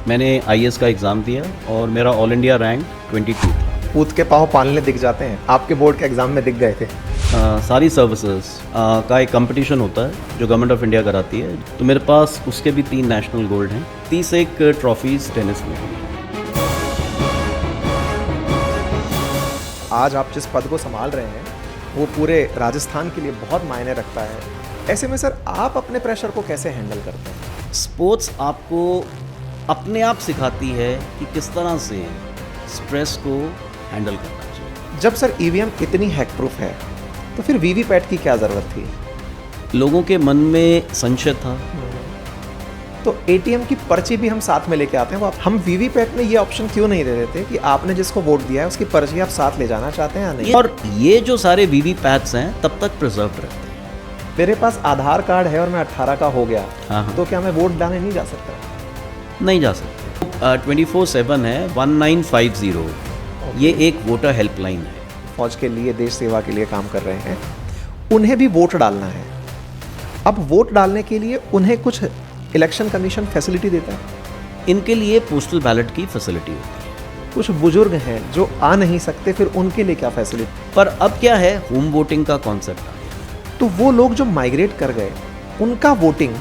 मैंने आईएएस का एग्ज़ाम दिया और मेरा ऑल इंडिया रैंक 22 था। पूत के पाँव पालने दिख जाते हैं, आपके बोर्ड के एग्जाम में दिख गए थे। सारी सर्विसेज का एक कंपटीशन होता है जो गवर्नमेंट ऑफ इंडिया कराती है, तो मेरे पास उसके भी 3 नेशनल गोल्ड हैं, 31 ट्रॉफीज़ टेनिस में। आज आप जिस पद को संभाल रहे हैं वो पूरे राजस्थान के लिए बहुत मायने रखता है। ऐसे में सर आप अपने प्रेशर को कैसे हैंडल करते हैं? स्पोर्ट्स आपको अपने आप सिखाती है कि किस तरह से स्ट्रेस को हैंडल करना चाहिए। जब सर ईवीएम इतनी हैक प्रूफ है तो फिर वीवीपैट की क्या ज़रूरत थी? लोगों के मन में संशय था। तो एटीएम की पर्ची भी हम साथ में लेके आते हैं, वो हम वीवीपैट में ये ऑप्शन क्यों नहीं दे देते कि आपने जिसको वोट दिया है उसकी पर्ची आप साथ ले जाना चाहते हैं या नहीं? और ये जो सारे वीवीपैट्स हैं तब तक प्रिजर्व रहते हैं। मेरे पास आधार कार्ड है और मैं 18 का हो गया, हाँ। तो क्या मैं वोट डालने नहीं जा सकता? नहीं जा सकते। 24/7 है 1950, ये एक वोटर हेल्पलाइन है। फौज के लिए, देश सेवा के लिए काम कर रहे हैं, उन्हें भी वोट डालना है। अब वोट डालने के लिए उन्हें कुछ इलेक्शन कमीशन फैसिलिटी देता है। इनके लिए पोस्टल बैलेट की फैसिलिटी होती है। कुछ बुजुर्ग हैं जो आ नहीं सकते, फिर उनके लिए क्या फैसिलिटी? पर अब क्या है, होम वोटिंग का कॉन्सेप्ट आ गया। तो वो लोग जो माइग्रेट कर गए उनका वोटिंग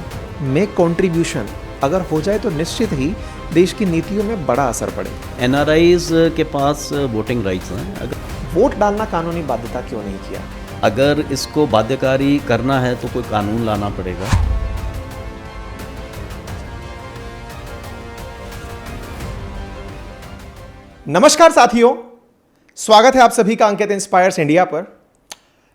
में कंट्रीब्यूशन अगर हो जाए तो निश्चित ही देश की नीतियों में बड़ा असर पड़े। एनआरआईज के पास वोटिंग राइट्स हैं। अगर वोट डालना कानूनी बाध्यता क्यों नहीं किया? अगर इसको बाध्यकारी करना है तो कोई कानून लाना पड़ेगा। नमस्कार साथियों, स्वागत है आप सभी का अंकित इंस्पायर्स इंडिया पर।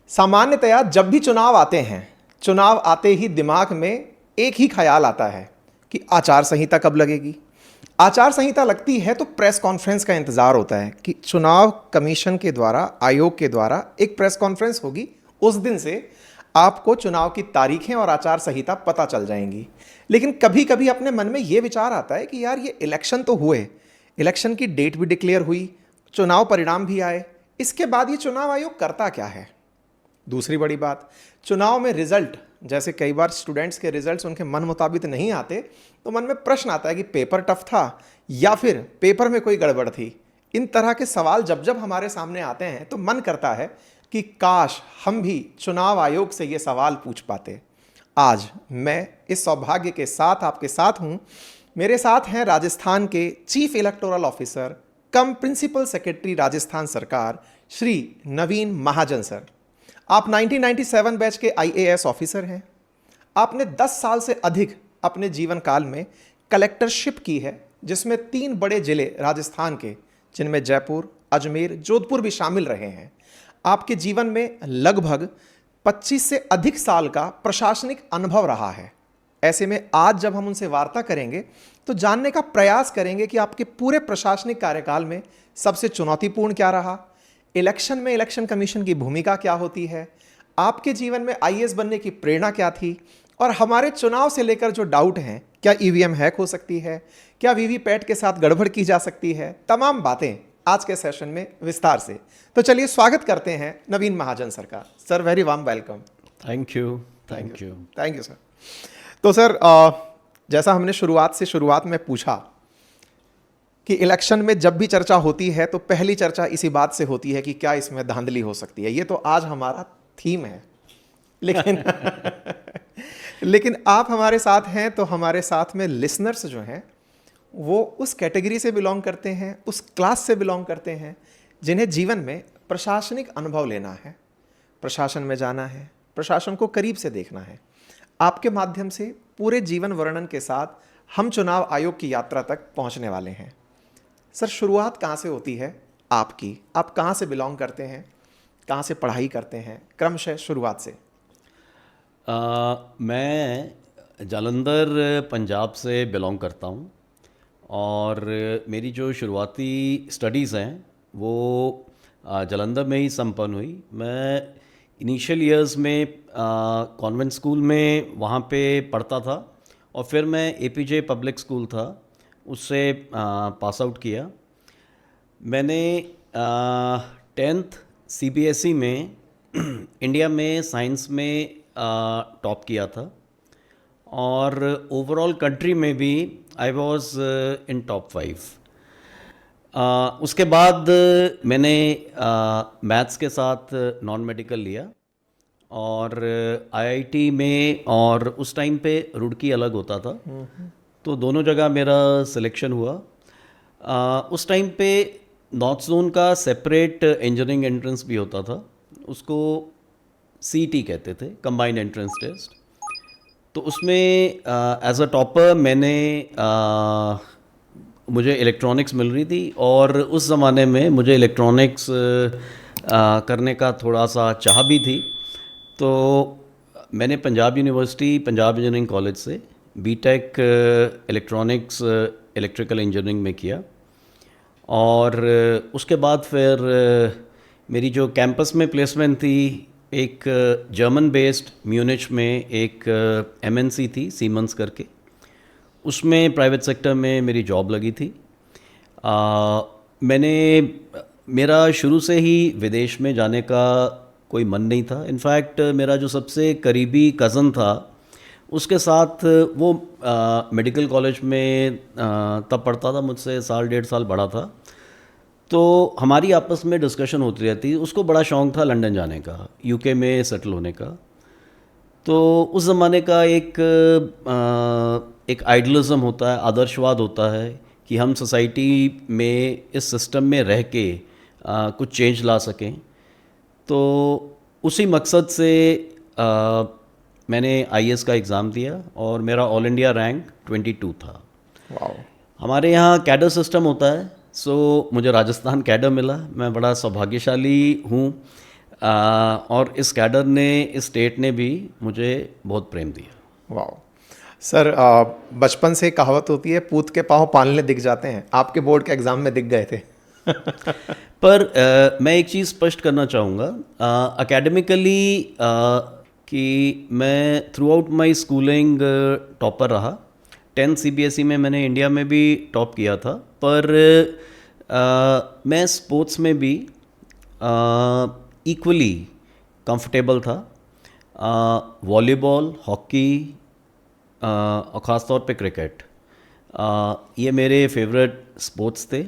सामान्यतया जब भी चुनाव आते हैं, चुनाव आते ही दिमाग में एक ही ख्याल आता है कि आचार संहिता कब लगेगी। आचार संहिता लगती है तो प्रेस कॉन्फ्रेंस का इंतजार होता है कि चुनाव कमीशन के द्वारा, आयोग के द्वारा एक प्रेस कॉन्फ्रेंस होगी, उस दिन से आपको चुनाव की तारीखें और आचार संहिता पता चल जाएंगी। लेकिन कभी कभी अपने मन में ये विचार आता है कि यार ये इलेक्शन तो हुए, इलेक्शन की डेट भी डिक्लेयर हुई, चुनाव परिणाम भी आए, इसके बाद ये चुनाव आयोग करता क्या है? दूसरी बड़ी बात, चुनाव में रिजल्ट, जैसे कई बार स्टूडेंट्स के रिजल्ट्स उनके मन मुताबिक नहीं आते तो मन में प्रश्न आता है कि पेपर टफ था या फिर पेपर में कोई गड़बड़ थी। इन तरह के सवाल जब जब हमारे सामने आते हैं तो मन करता है कि काश हम भी चुनाव आयोग से ये सवाल पूछ पाते। आज मैं इस सौभाग्य के साथ आपके साथ हूँ। मेरे साथ हैं राजस्थान के चीफ इलेक्टोरल ऑफिसर कम प्रिंसिपल सेक्रेटरी राजस्थान सरकार श्री नवीन महाजन सर। आप 1997 बैच के आईएएस ऑफिसर हैं। आपने 10 साल से अधिक अपने जीवन काल में कलेक्टरशिप की है, जिसमें 3 बड़े जिले राजस्थान के, जिनमें जयपुर, अजमेर, जोधपुर भी शामिल रहे हैं। आपके जीवन में लगभग 25 से अधिक साल का प्रशासनिक अनुभव रहा है। ऐसे में आज जब हम उनसे वार्ता करेंगे तो जानने का प्रयास करेंगे कि आपके पूरे प्रशासनिक कार्यकाल में सबसे चुनौतीपूर्ण क्या रहा, इलेक्शन में इलेक्शन कमीशन की भूमिका क्या होती है, आपके जीवन में आईएएस बनने की प्रेरणा क्या थी, और हमारे चुनाव से लेकर जो डाउट हैं, क्या ईवीएम हैक हो सकती है, क्या वीवीपैट के साथ गड़बड़ की जा सकती है, तमाम बातें आज के सेशन में विस्तार से। तो चलिए स्वागत करते हैं नवीन महाजन सर का। Sir very warm welcome. Thank you sir. तो सर, जैसा हमने शुरुआत में पूछा कि इलेक्शन में जब भी चर्चा होती है तो पहली चर्चा इसी बात से होती है कि क्या इसमें धांधली हो सकती है। ये तो आज हमारा थीम है, लेकिन लेकिन आप हमारे साथ हैं तो हमारे साथ में लिसनर्स जो हैं वो उस कैटेगरी से बिलोंग करते हैं, उस क्लास से बिलोंग करते हैं जिन्हें जीवन में प्रशासनिक अनुभव लेना है, प्रशासन में जाना है, प्रशासन को करीब से देखना है। आपके माध्यम से पूरे जीवन वर्णन के साथ हम चुनाव आयोग की यात्रा तक पहुंचने वाले हैं। सर, शुरुआत कहाँ से होती है आपकी? आप कहाँ से बिलोंग करते हैं, कहाँ से पढ़ाई करते हैं, क्रमशः शुरुआत से? मैं जालंधर पंजाब से बिलोंग करता हूँ और मेरी जो शुरुआती स्टडीज़ हैं वो जालंधर में ही संपन्न हुई। मैं इनिशियल ईयर्स में कॉन्वेंट स्कूल में वहाँ पे पढ़ता था और फिर मैं एपीजे पब्लिक स्कूल था, उससे पास आउट किया। मैंने 10th सीबीएसई में इंडिया में साइंस में टॉप किया था और ओवरऑल कंट्री में भी आई वाज इन टॉप 5। उसके बाद मैंने मैथ्स के साथ नॉन मेडिकल लिया और आईआईटी में, और उस टाइम पे रुड़की अलग होता था, तो दोनों जगह मेरा सिलेक्शन हुआ। उस टाइम पे नॉर्थ जोन का सेपरेट इंजीनियरिंग एंट्रेंस भी होता था, उसको सीटी कहते थे, कंबाइंड एंट्रेंस टेस्ट। तो उसमें एज अ टॉपर मैंने मुझे इलेक्ट्रॉनिक्स मिल रही थी, और उस ज़माने में मुझे इलेक्ट्रॉनिक्स करने का थोड़ा सा चाह भी थी। तो मैंने Punjab university, Punjab engineering college से बीटेक इलेक्ट्रॉनिक्स इलेक्ट्रिकल इंजीनियरिंग में किया। और उसके बाद फिर मेरी जो कैंपस में प्लेसमेंट थी, एक जर्मन बेस्ड म्यूनिच में एक एमएनसी थी सीमेंस करके, उसमें प्राइवेट सेक्टर में मेरी जॉब लगी थी। मैंने मेरा शुरू से ही विदेश में जाने का कोई मन नहीं था। इनफैक्ट मेरा जो सबसे करीबी कज़न था, उसके साथ वो मेडिकल कॉलेज में तब पढ़ता था, मुझसे साल डेढ़ साल बड़ा था। तो हमारी आपस में डिस्कशन होती रहती। उसको बड़ा शौक़ था लंदन जाने का, यूके में सेटल होने का। तो उस ज़माने का एक आइडियलिज़म होता है, आदर्शवाद होता है कि हम सोसाइटी में इस सिस्टम में रह के कुछ चेंज ला सकें। तो उसी मकसद से मैंने आईएएस का एग्ज़ाम दिया और मेरा ऑल इंडिया रैंक 22 था। वाओ। हमारे यहाँ कैडर सिस्टम होता है, सो मुझे राजस्थान कैडर मिला। मैं बड़ा सौभाग्यशाली हूँ, और इस कैडर ने, इस स्टेट ने भी मुझे बहुत प्रेम दिया। वाओ सर, बचपन से कहावत होती है, पूत के पाँव पालने दिख जाते हैं। आपके बोर्ड के एग्ज़ाम में दिख गए थे। पर मैं एक चीज़ स्पष्ट करना चाहूँगा एकेडमिकली, कि मैं through out my schooling topper रहा। 10 सीबीएसई में मैंने इंडिया में भी टॉप किया था, पर मैं स्पोर्ट्स में भी इक्वली कंफर्टेबल था। वॉलीबॉल, हॉकी और ख़ास तौर पे क्रिकेट, ये मेरे फेवरेट स्पोर्ट्स थे।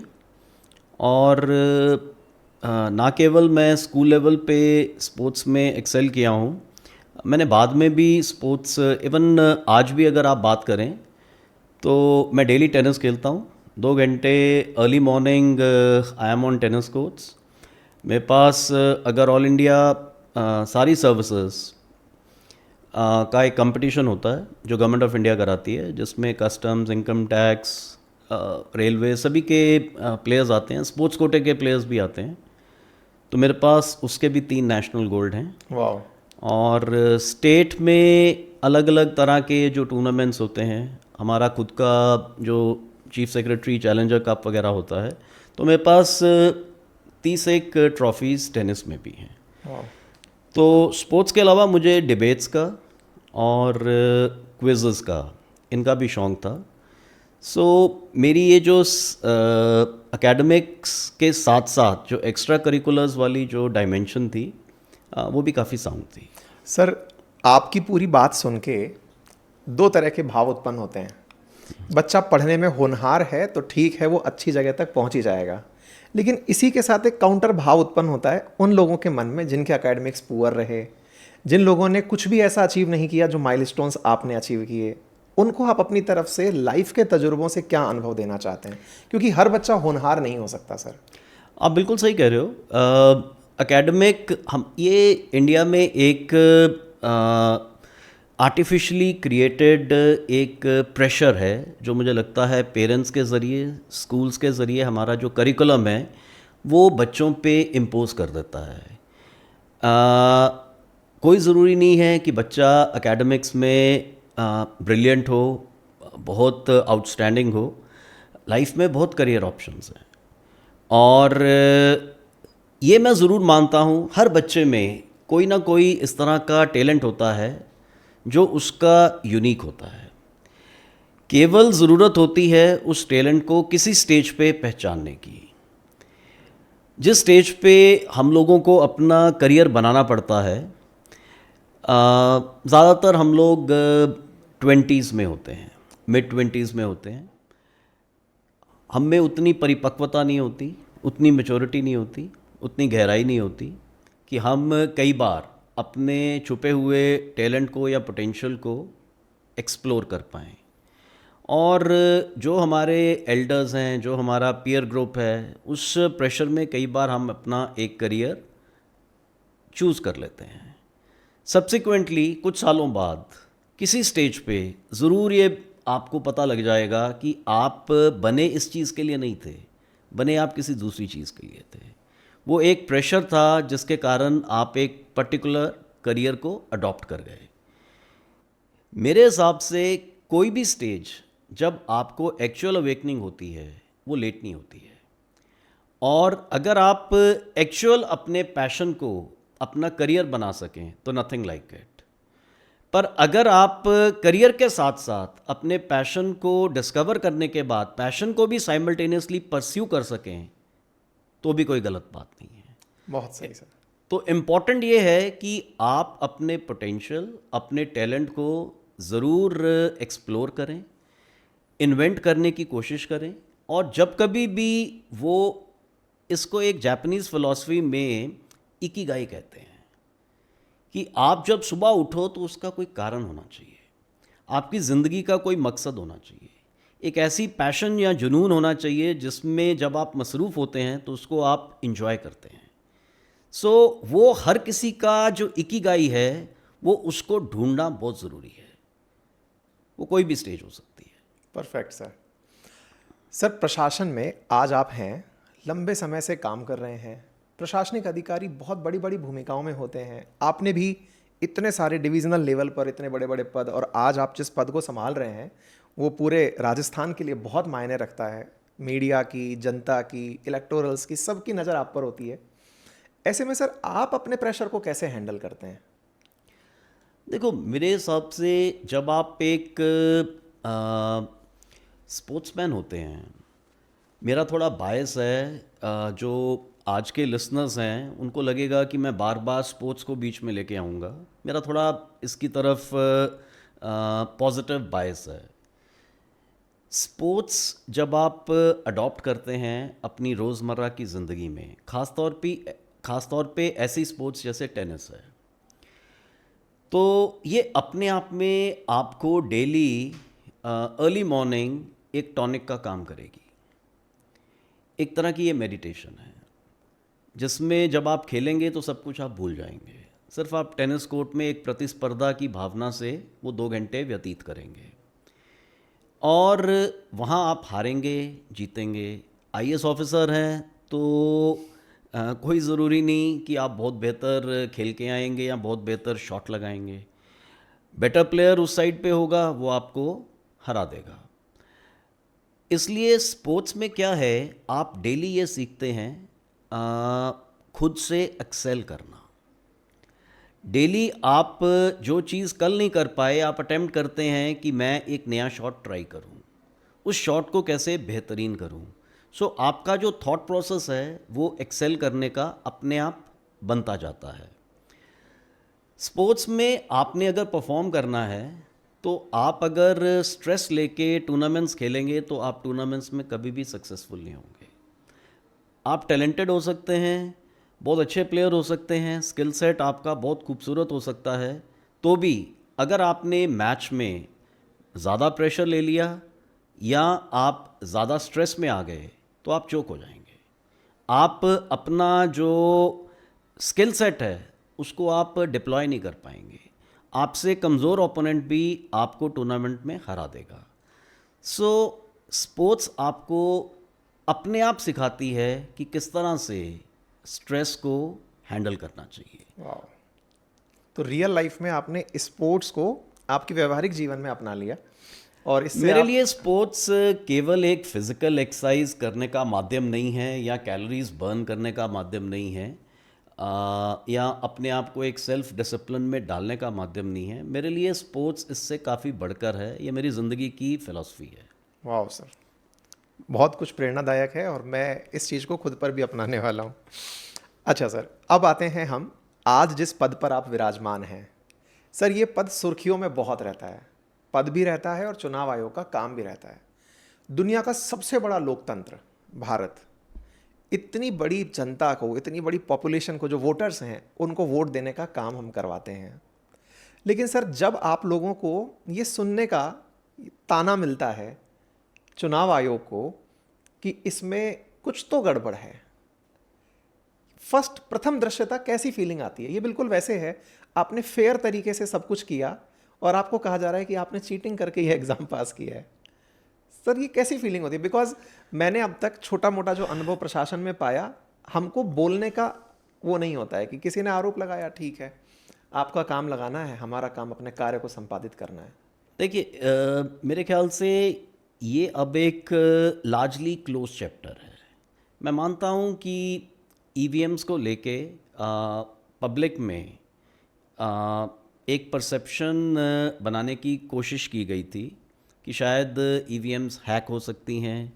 और ना केवल मैं स्कूल लेवल पे स्पोर्ट्स में एक्सेल किया हूँ, मैंने बाद में भी स्पोर्ट्स, इवन आज भी अगर आप बात करें तो मैं डेली टेनिस खेलता हूँ 2 घंटे। Early morning I am on tennis courts. मेरे पास अगर ऑल इंडिया सारी सर्विसेज का एक कंपटीशन होता है जो गवर्नमेंट ऑफ इंडिया कराती है, जिसमें कस्टम्स, इनकम टैक्स, रेलवे, सभी के प्लेयर्स आते हैं, स्पोर्ट्स कोटे के प्लेयर्स भी आते हैं। तो मेरे पास उसके भी 3 नेशनल गोल्ड हैं। वाह। और स्टेट में अलग अलग तरह के जो टूर्नामेंट्स होते हैं, हमारा खुद का जो चीफ सेक्रेटरी चैलेंजर कप वगैरह होता है, तो मेरे पास 31 ट्रॉफीज़ टेनिस में भी हैं। वाह। तो स्पोर्ट्स के अलावा मुझे डिबेट्स का और क्विज़ेस का, इनका भी शौक़ था। सो मेरी ये जो एकेडमिक्स के साथ साथ जो एक्स्ट्रा करिकुलर्स वाली जो डायमेंशन थी, वो भी काफ़ी साउंड थी। सर, आपकी पूरी बात सुन के 2 तरह के भाव उत्पन्न होते हैं। बच्चा पढ़ने में होनहार है तो ठीक है, वो अच्छी जगह तक पहुंच ही जाएगा। लेकिन इसी के साथ एक काउंटर भाव उत्पन्न होता है उन लोगों के मन में जिनके एकेडमिक्स पुअर रहे, जिन लोगों ने कुछ भी ऐसा अचीव नहीं किया जो माइलस्टोन्स आपने अचीव किए। उनको आप अपनी तरफ से लाइफ के तजुर्बों से क्या अनुभव देना चाहते हैं? क्योंकि हर बच्चा होनहार नहीं हो सकता सर। आप बिल्कुल सही कह रहे हो। एकेडमिक, हम ये इंडिया में एक आर्टिफिशियली क्रिएटेड एक प्रेशर है, जो मुझे लगता है पेरेंट्स के ज़रिए, स्कूल्स के ज़रिए हमारा जो करिकुलम है वो बच्चों पे इम्पोज कर देता है। कोई ज़रूरी नहीं है कि बच्चा एकेडमिक्स में ब्रिलियंट हो, बहुत आउटस्टैंडिंग हो। लाइफ में बहुत करियर ऑप्शंस हैं, और ये मैं ज़रूर मानता हूँ हर बच्चे में कोई ना कोई इस तरह का टैलेंट होता है जो उसका यूनिक होता है। केवल ज़रूरत होती है उस टैलेंट को किसी स्टेज पे पहचानने की। जिस स्टेज पे हम लोगों को अपना करियर बनाना पड़ता है, ज़्यादातर हम लोग 20s में होते हैं, मिड 20s में होते हैं, हम में उतनी परिपक्वता नहीं होती, उतनी मैच्योरिटी नहीं होती, उतनी गहराई नहीं होती कि हम कई बार अपने छुपे हुए टैलेंट को या पोटेंशियल को एक्सप्लोर कर पाएँ। और जो हमारे एल्डर्स हैं, जो हमारा पीयर ग्रुप है, उस प्रेशर में कई बार हम अपना एक करियर चूज़ कर लेते हैं। सब्सिक्वेंटली कुछ सालों बाद किसी स्टेज पे ज़रूर ये आपको पता लग जाएगा कि आप बने इस चीज़ के लिए नहीं थे, बने आप किसी दूसरी चीज़ के लिए थे। वो एक प्रेशर था जिसके कारण आप एक पर्टिकुलर करियर को अडॉप्ट कर गए। मेरे हिसाब से कोई भी स्टेज जब आपको एक्चुअल अवेकनिंग होती है वो लेट नहीं होती है। और अगर आप एक्चुअल अपने पैशन को अपना करियर बना सकें तो नथिंग लाइक इट। पर अगर आप करियर के साथ साथ अपने पैशन को डिस्कवर करने के बाद पैशन को भी साइमल्टेनियसली परस्यू कर सकें तो भी कोई गलत बात नहीं है। बहुत सही सर। तो इम्पॉर्टेंट ये है कि आप अपने पोटेंशियल, अपने टैलेंट को ज़रूर एक्सप्लोर करें, इन्वेंट करने की कोशिश करें। और जब कभी भी वो, इसको एक जापानीज़ फ़िलॉसफी में इकिगाई कहते हैं कि आप जब सुबह उठो तो उसका कोई कारण होना चाहिए, आपकी ज़िंदगी का कोई मकसद होना चाहिए, एक ऐसी पैशन या जुनून होना चाहिए जिसमें जब आप मसरूफ़ होते हैं तो उसको आप इंजॉय करते हैं। सो वो हर किसी का जो इकिगाई है वो उसको ढूंढना बहुत ज़रूरी है। वो कोई भी स्टेज हो सकती है। Perfect sir. सर प्रशासन में आज आप हैं, लंबे समय से काम कर रहे हैं, प्रशासनिक अधिकारी बहुत बड़ी बड़ी भूमिकाओं में होते हैं, आपने भी इतने सारे डिविजनल लेवल पर इतने बड़े बड़े पद, और आज आप जिस पद को संभाल रहे हैं वो पूरे राजस्थान के लिए बहुत मायने रखता है। मीडिया की, जनता की, इलेक्टोरल्स की, सबकी नज़र आप पर होती है। ऐसे में सर आप अपने प्रेशर को कैसे हैंडल करते हैं? देखो, मेरे हिसाब से जब आप एक स्पोर्ट्समैन होते हैं, मेरा थोड़ा बायस है, जो आज के लिसनर्स हैं उनको लगेगा कि मैं बार बार स्पोर्ट्स को बीच में लेके आऊँगा। मेरा थोड़ा इसकी तरफ पॉजिटिव बायस है। स्पोर्ट्स जब आप अडॉप्ट करते हैं अपनी रोज़मर्रा की ज़िंदगी में, ख़ास तौर पे ऐसी स्पोर्ट्स जैसे टेनिस है, तो ये अपने आप में आपको डेली अर्ली मॉर्निंग एक टॉनिक का काम करेगी। एक तरह की ये मेडिटेशन है जिसमें जब आप खेलेंगे तो सब कुछ आप भूल जाएंगे। सिर्फ आप टेनिस कोर्ट में एक प्रतिस्पर्धा की भावना से वो 2 घंटे व्यतीत करेंगे और वहाँ आप हारेंगे, जीतेंगे। आईएएस ऑफिसर हैं तो कोई ज़रूरी नहीं कि आप बहुत बेहतर खेल के आएंगे या बहुत बेहतर शॉट लगाएंगे। बेटर प्लेयर उस साइड पे होगा, वो आपको हरा देगा। इसलिए स्पोर्ट्स में क्या है, आप डेली ये सीखते हैं खुद से एक्सेल करना। डेली आप जो चीज़ कल नहीं कर पाए, आप अटेम्प्ट करते हैं कि मैं एक नया शॉट ट्राई करूं, उस शॉट को कैसे बेहतरीन करूं। सो आपका जो थॉट प्रोसेस है वो एक्सेल करने का अपने आप बनता जाता है। स्पोर्ट्स में आपने अगर परफॉर्म करना है तो आप अगर स्ट्रेस लेके टूर्नामेंट्स खेलेंगे तो आप टूर्नामेंट्स में कभी भी सक्सेसफुल नहीं होंगे। आप टैलेंटेड हो सकते हैं, बहुत अच्छे प्लेयर हो सकते हैं, स्किल सेट आपका बहुत खूबसूरत हो सकता है, तो भी अगर आपने मैच में ज़्यादा प्रेशर ले लिया या आप ज़्यादा स्ट्रेस में आ गए तो आप चोक हो जाएंगे। आप अपना जो स्किल सेट है उसको आप डिप्लॉय नहीं कर पाएंगे। आपसे कमज़ोर ओपोनेंट भी आपको टूर्नामेंट में हरा देगा। सो स्पोर्ट्स आपको अपने आप सिखाती है कि किस तरह से स्ट्रेस को हैंडल करना चाहिए। वाह। तो रियल लाइफ में आपने स्पोर्ट्स को आपके व्यवहारिक जीवन में अपना लिया, और इससे मेरे लिए स्पोर्ट्स केवल एक फिजिकल एक्सरसाइज करने का माध्यम नहीं है या कैलोरीज बर्न करने का माध्यम नहीं है, या अपने आप को एक सेल्फ डिसिप्लिन में डालने का माध्यम नहीं है। मेरे लिए स्पोर्ट्स इससे काफ़ी बढ़कर है, ये मेरी ज़िंदगी की फ़िलॉसफी है। वाह सर, बहुत कुछ प्रेरणादायक है और मैं इस चीज़ को खुद पर भी अपनाने वाला हूँ। अच्छा सर, अब आते हैं हम आज जिस पद पर आप विराजमान हैं। सर ये पद सुर्खियों में बहुत रहता है, पद भी रहता है और चुनाव आयोग का काम भी रहता है। दुनिया का सबसे बड़ा लोकतंत्र भारत, इतनी बड़ी जनता को, इतनी बड़ी पॉपुलेशन को, जो वोटर्स हैं, उनको वोट देने का काम हम करवाते हैं। लेकिन सर, जब आप लोगों को ये सुनने का ताना मिलता है चुनाव आयोग को कि इसमें कुछ तो गड़बड़ है, प्रथम दृश्यता कैसी फीलिंग आती है? ये बिल्कुल वैसे है, आपने फेयर तरीके से सब कुछ किया और आपको कहा जा रहा है कि आपने चीटिंग करके ये एग्ज़ाम पास किया है। सर, ये कैसी फीलिंग होती है? बिकॉज मैंने अब तक छोटा मोटा जो अनुभव प्रशासन में पाया, हमको बोलने का वो नहीं होता है कि किसी ने आरोप लगाया, ठीक है, आपका काम लगाना है, हमारा काम अपने कार्य को संपादित करना है। देखिए, मेरे ख्याल से ये अब एक लार्जली क्लोज चैप्टर है। मैं मानता हूँ कि ईवीएम्स को लेके पब्लिक में एक परसेप्शन बनाने की कोशिश की गई थी कि शायद ईवीएम्स हैक हो सकती हैं,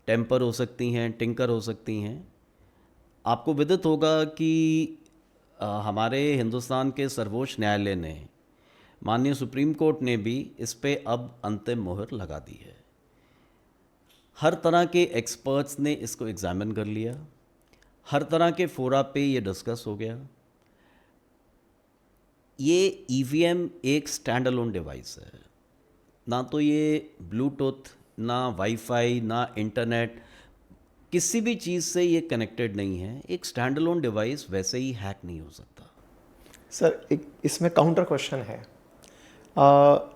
टेम्पर हो सकती हैं, टिंकर हो सकती हैं। आपको विदित होगा कि हमारे हिंदुस्तान के सर्वोच्च न्यायालय ने, माननीय सुप्रीम कोर्ट ने भी इस पे अब अंतिम मोहर लगा दी है। हर तरह के एक्सपर्ट्स ने इसको एग्जामिन कर लिया, हर तरह के फोरा पे ये डिस्कस हो गया। ये ईवीएम एक स्टैंड अलोन डिवाइस है, ना तो ये ब्लूटूथ, ना वाईफाई, ना इंटरनेट, किसी भी चीज़ से ये कनेक्टेड नहीं है। एक स्टैंड अलोन डिवाइस वैसे ही हैक नहीं हो सकता। सर, एक इसमें काउंटर क्वेश्चन है।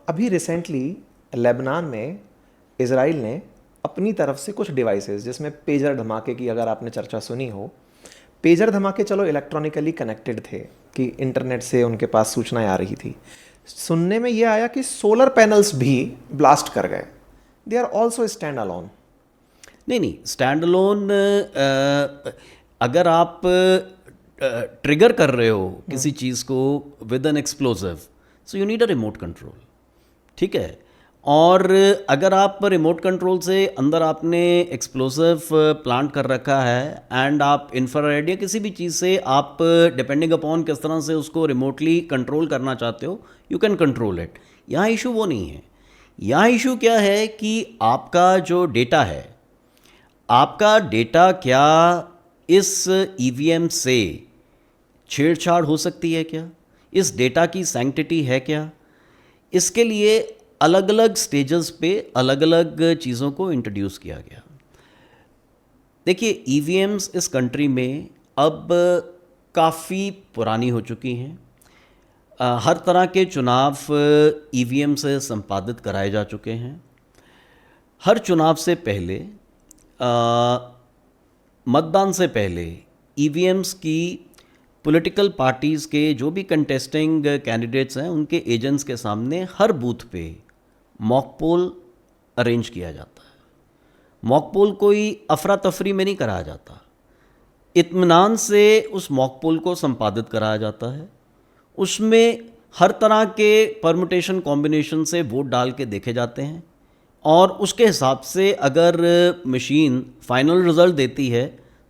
अभी रिसेंटली लेबनान में इजराइल ने अपनी तरफ से कुछ डिवाइसेस, जिसमें पेजर धमाके की अगर आपने चर्चा सुनी हो, पेजर धमाके चलो इलेक्ट्रॉनिकली कनेक्टेड थे कि इंटरनेट से उनके पास सूचनाएं आ रही थी। सुनने में ये आया कि सोलर पैनल्स भी ब्लास्ट कर गए। They are also stand alone. नहीं, स्टैंड अलोन अगर आप ट्रिगर कर रहे हो किसी चीज़ को with an explosive, so you need a remote control, ठीक है। और अगर आप रिमोट कंट्रोल से अंदर आपने एक्सप्लोसिव प्लांट कर रखा है एंड आप इंफ्रारेड या किसी भी चीज़ से आप डिपेंडिंग अपॉन किस तरह से उसको रिमोटली कंट्रोल करना चाहते हो, यू कैन कंट्रोल इट। यहाँ इशू वो नहीं है। यहाँ इशू क्या है कि आपका जो डेटा है, आपका डेटा क्या इस ईवीएम से छेड़छाड़ हो सकती है क्या? इस डेटा की सैंक्टिटी है क्या? इसके लिए अलग अलग स्टेजेस पे अलग अलग चीज़ों को इंट्रोड्यूस किया गया। देखिए, ईवीएम्स इस कंट्री में अब काफ़ी पुरानी हो चुकी हैं। हर तरह के चुनाव ईवीएम से संपादित कराए जा चुके हैं। हर चुनाव से पहले, मतदान से पहले ईवीएम्स की पॉलिटिकल पार्टीज़ के जो भी कंटेस्टिंग कैंडिडेट्स हैं, उनके एजेंट्स के सामने हर बूथ पे मॉक पोल अरेंज किया जाता है। मॉक पोल कोई अफरा तफरी में नहीं कराया जाता, इत्मीनान से उस मॉक पोल को संपादित कराया जाता है। उसमें हर तरह के परमुटेशन कॉम्बिनेशन से वोट डाल के देखे जाते हैं और उसके हिसाब से अगर मशीन फाइनल रिजल्ट देती है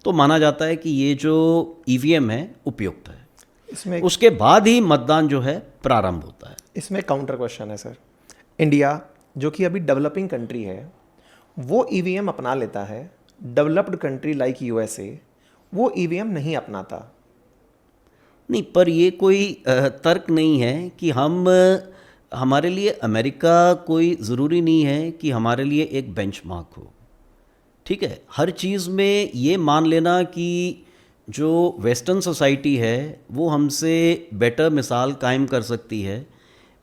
तो माना जाता है कि ये जो ईवीएम है उपयुक्त है। इसमें उसके बाद ही मतदान जो है प्रारंभ होता है। इसमें काउंटर क्वेश्चन है सर। इंडिया जो कि अभी डेवलपिंग कंट्री है, वो ईवीएम अपना लेता है। डेवलप्ड कंट्री लाइक यूएसए वो ईवीएम नहीं अपनाता। नहीं, पर ये कोई तर्क नहीं है कि हमारे लिए अमेरिका कोई ज़रूरी नहीं है कि हमारे लिए एक बेंचमार्क हो, ठीक है। हर चीज़ में ये मान लेना कि जो वेस्टर्न सोसाइटी है वो हमसे बेटर मिसाल कायम कर सकती है,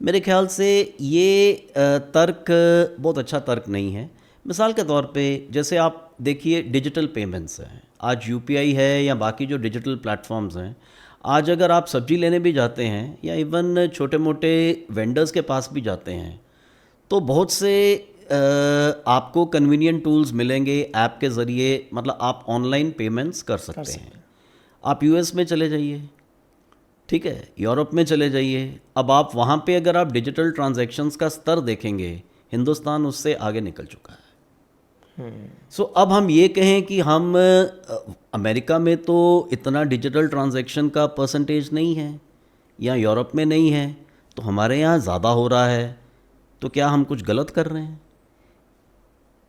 मेरे ख्याल से ये तर्क बहुत अच्छा तर्क नहीं है। मिसाल के तौर पे जैसे आप देखिए डिजिटल पेमेंट्स हैं, आज यूपीआई है या बाकी जो डिजिटल प्लेटफॉर्म्स हैं, आज अगर आप सब्जी लेने भी जाते हैं या इवन छोटे मोटे वेंडर्स के पास भी जाते हैं तो बहुत से आपको कन्वीनियंट टूल्स मिलेंगे ऐप के ज़रिए, मतलब आप ऑनलाइन पेमेंट्स कर सकते हैं। आप यूएस में चले जाइए, ठीक है, यूरोप में चले जाइए, अब आप वहाँ पे अगर आप डिजिटल ट्रांजैक्शंस का स्तर देखेंगे, हिंदुस्तान उससे आगे निकल चुका है। सो अब हम ये कहें कि हम अमेरिका में तो इतना डिजिटल ट्रांजैक्शन का परसेंटेज नहीं है या यूरोप में नहीं है, तो हमारे यहाँ ज़्यादा हो रहा है, तो क्या हम कुछ गलत कर रहे हैं?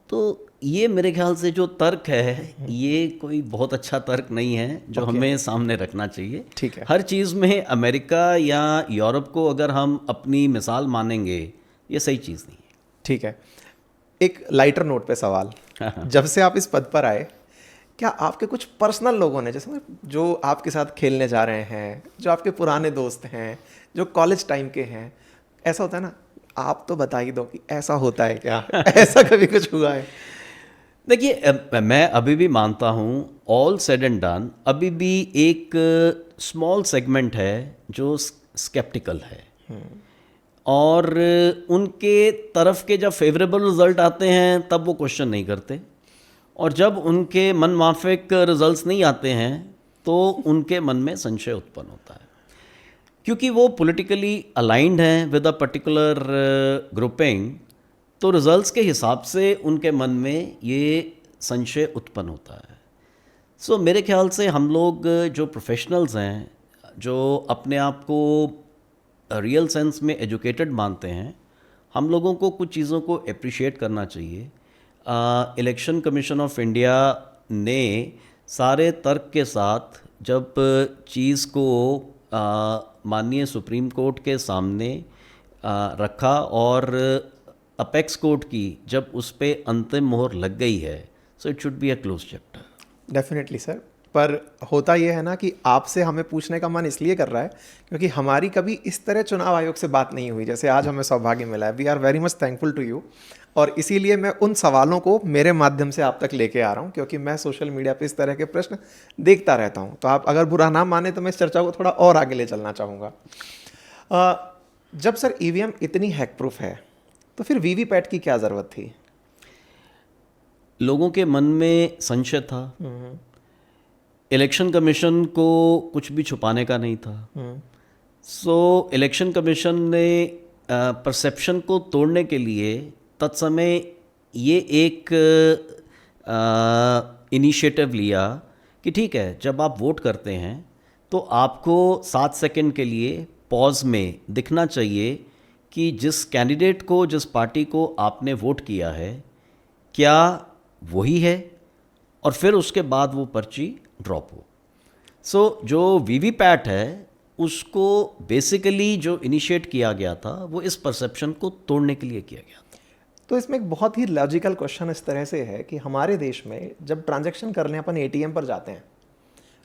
तो ये मेरे ख्याल से जो तर्क है ये कोई बहुत अच्छा तर्क नहीं है जो हमें सामने रखना चाहिए। ठीक है। हर चीज़ में अमेरिका या यूरोप को अगर हम अपनी मिसाल मानेंगे, ये सही चीज़ नहीं है। ठीक है, एक लाइटर नोट पे सवाल, जब से आप इस पद पर आए, क्या आपके कुछ पर्सनल लोगों ने, जैसे जो आपके साथ खेलने जा रहे हैं, जो आपके पुराने दोस्त हैं, जो कॉलेज टाइम के हैं, ऐसा होता है ना, आप तो बता ही दो कि ऐसा होता है क्या? ऐसा कभी कुछ हुआ है? देखिए, मैं अभी भी मानता हूँ ऑल सेड एंड डन अभी भी एक स्मॉल सेगमेंट है जो स्केप्टिकल है, और उनके तरफ के जब फेवरेबल रिजल्ट आते हैं तब वो क्वेश्चन नहीं करते, और जब उनके मन माफिक रिजल्ट्स नहीं आते हैं तो उनके मन में संशय उत्पन्न होता है, क्योंकि वो पॉलिटिकली अलाइंड हैं विद अ पर्टिकुलर ग्रुपिंग। तो रिजल्ट्स के हिसाब से उनके मन में ये संशय उत्पन्न होता है। सो मेरे ख्याल से हम लोग जो प्रोफेशनल्स हैं, जो अपने आप को रियल सेंस में एजुकेटेड मानते हैं, हम लोगों को कुछ चीज़ों को अप्रिशिएट करना चाहिए। इलेक्शन कमीशन ऑफ इंडिया ने सारे तर्क के साथ जब चीज़ को माननीय सुप्रीम कोर्ट के सामने रखा और अपेक्स कोर्ट की जब उस पर अंतिम मोहर लग गई है, so it should be a close chapter. Definitely sir, पर होता यह है ना कि आपसे हमें पूछने का मन इसलिए कर रहा है क्योंकि हमारी कभी इस तरह चुनाव आयोग से बात नहीं हुई जैसे आज हमें सौभाग्य मिला है। We are very much thankful to you, और इसीलिए मैं उन सवालों को मेरे माध्यम से आप तक लेके आ रहा हूँ, क्योंकि मैं सोशल मीडिया पे इस तरह के प्रश्न देखता रहता हूँ। तो आप अगर बुरा ना माने तो मैं इस चर्चा को थोड़ा और आगे ले चलना चाहूँगा। जब सर ईवीएम इतनी हैक प्रूफ है तो फिर वीवीपैट की क्या ज़रूरत थी? लोगों के मन में संशय था, इलेक्शन कमीशन को कुछ भी छुपाने का नहीं था। सो इलेक्शन कमीशन ने परसेप्शन को तोड़ने के लिए तत्समय ये एक इनिशिएटिव लिया कि ठीक है, जब आप वोट करते हैं तो आपको 7 सेकंड के लिए पॉज में दिखना चाहिए कि जिस कैंडिडेट को, जिस पार्टी को आपने वोट किया है, क्या वही है, और फिर उसके बाद वो पर्ची ड्रॉप हो। सो जो वीवीपैट है उसको बेसिकली जो इनिशिएट किया गया था वो इस परसेप्शन को तोड़ने के लिए किया गया था। तो इसमें एक बहुत ही लॉजिकल क्वेश्चन इस तरह से है कि हमारे देश में जब ट्रांजैक्शन करने अपन एटीएम पर जाते हैं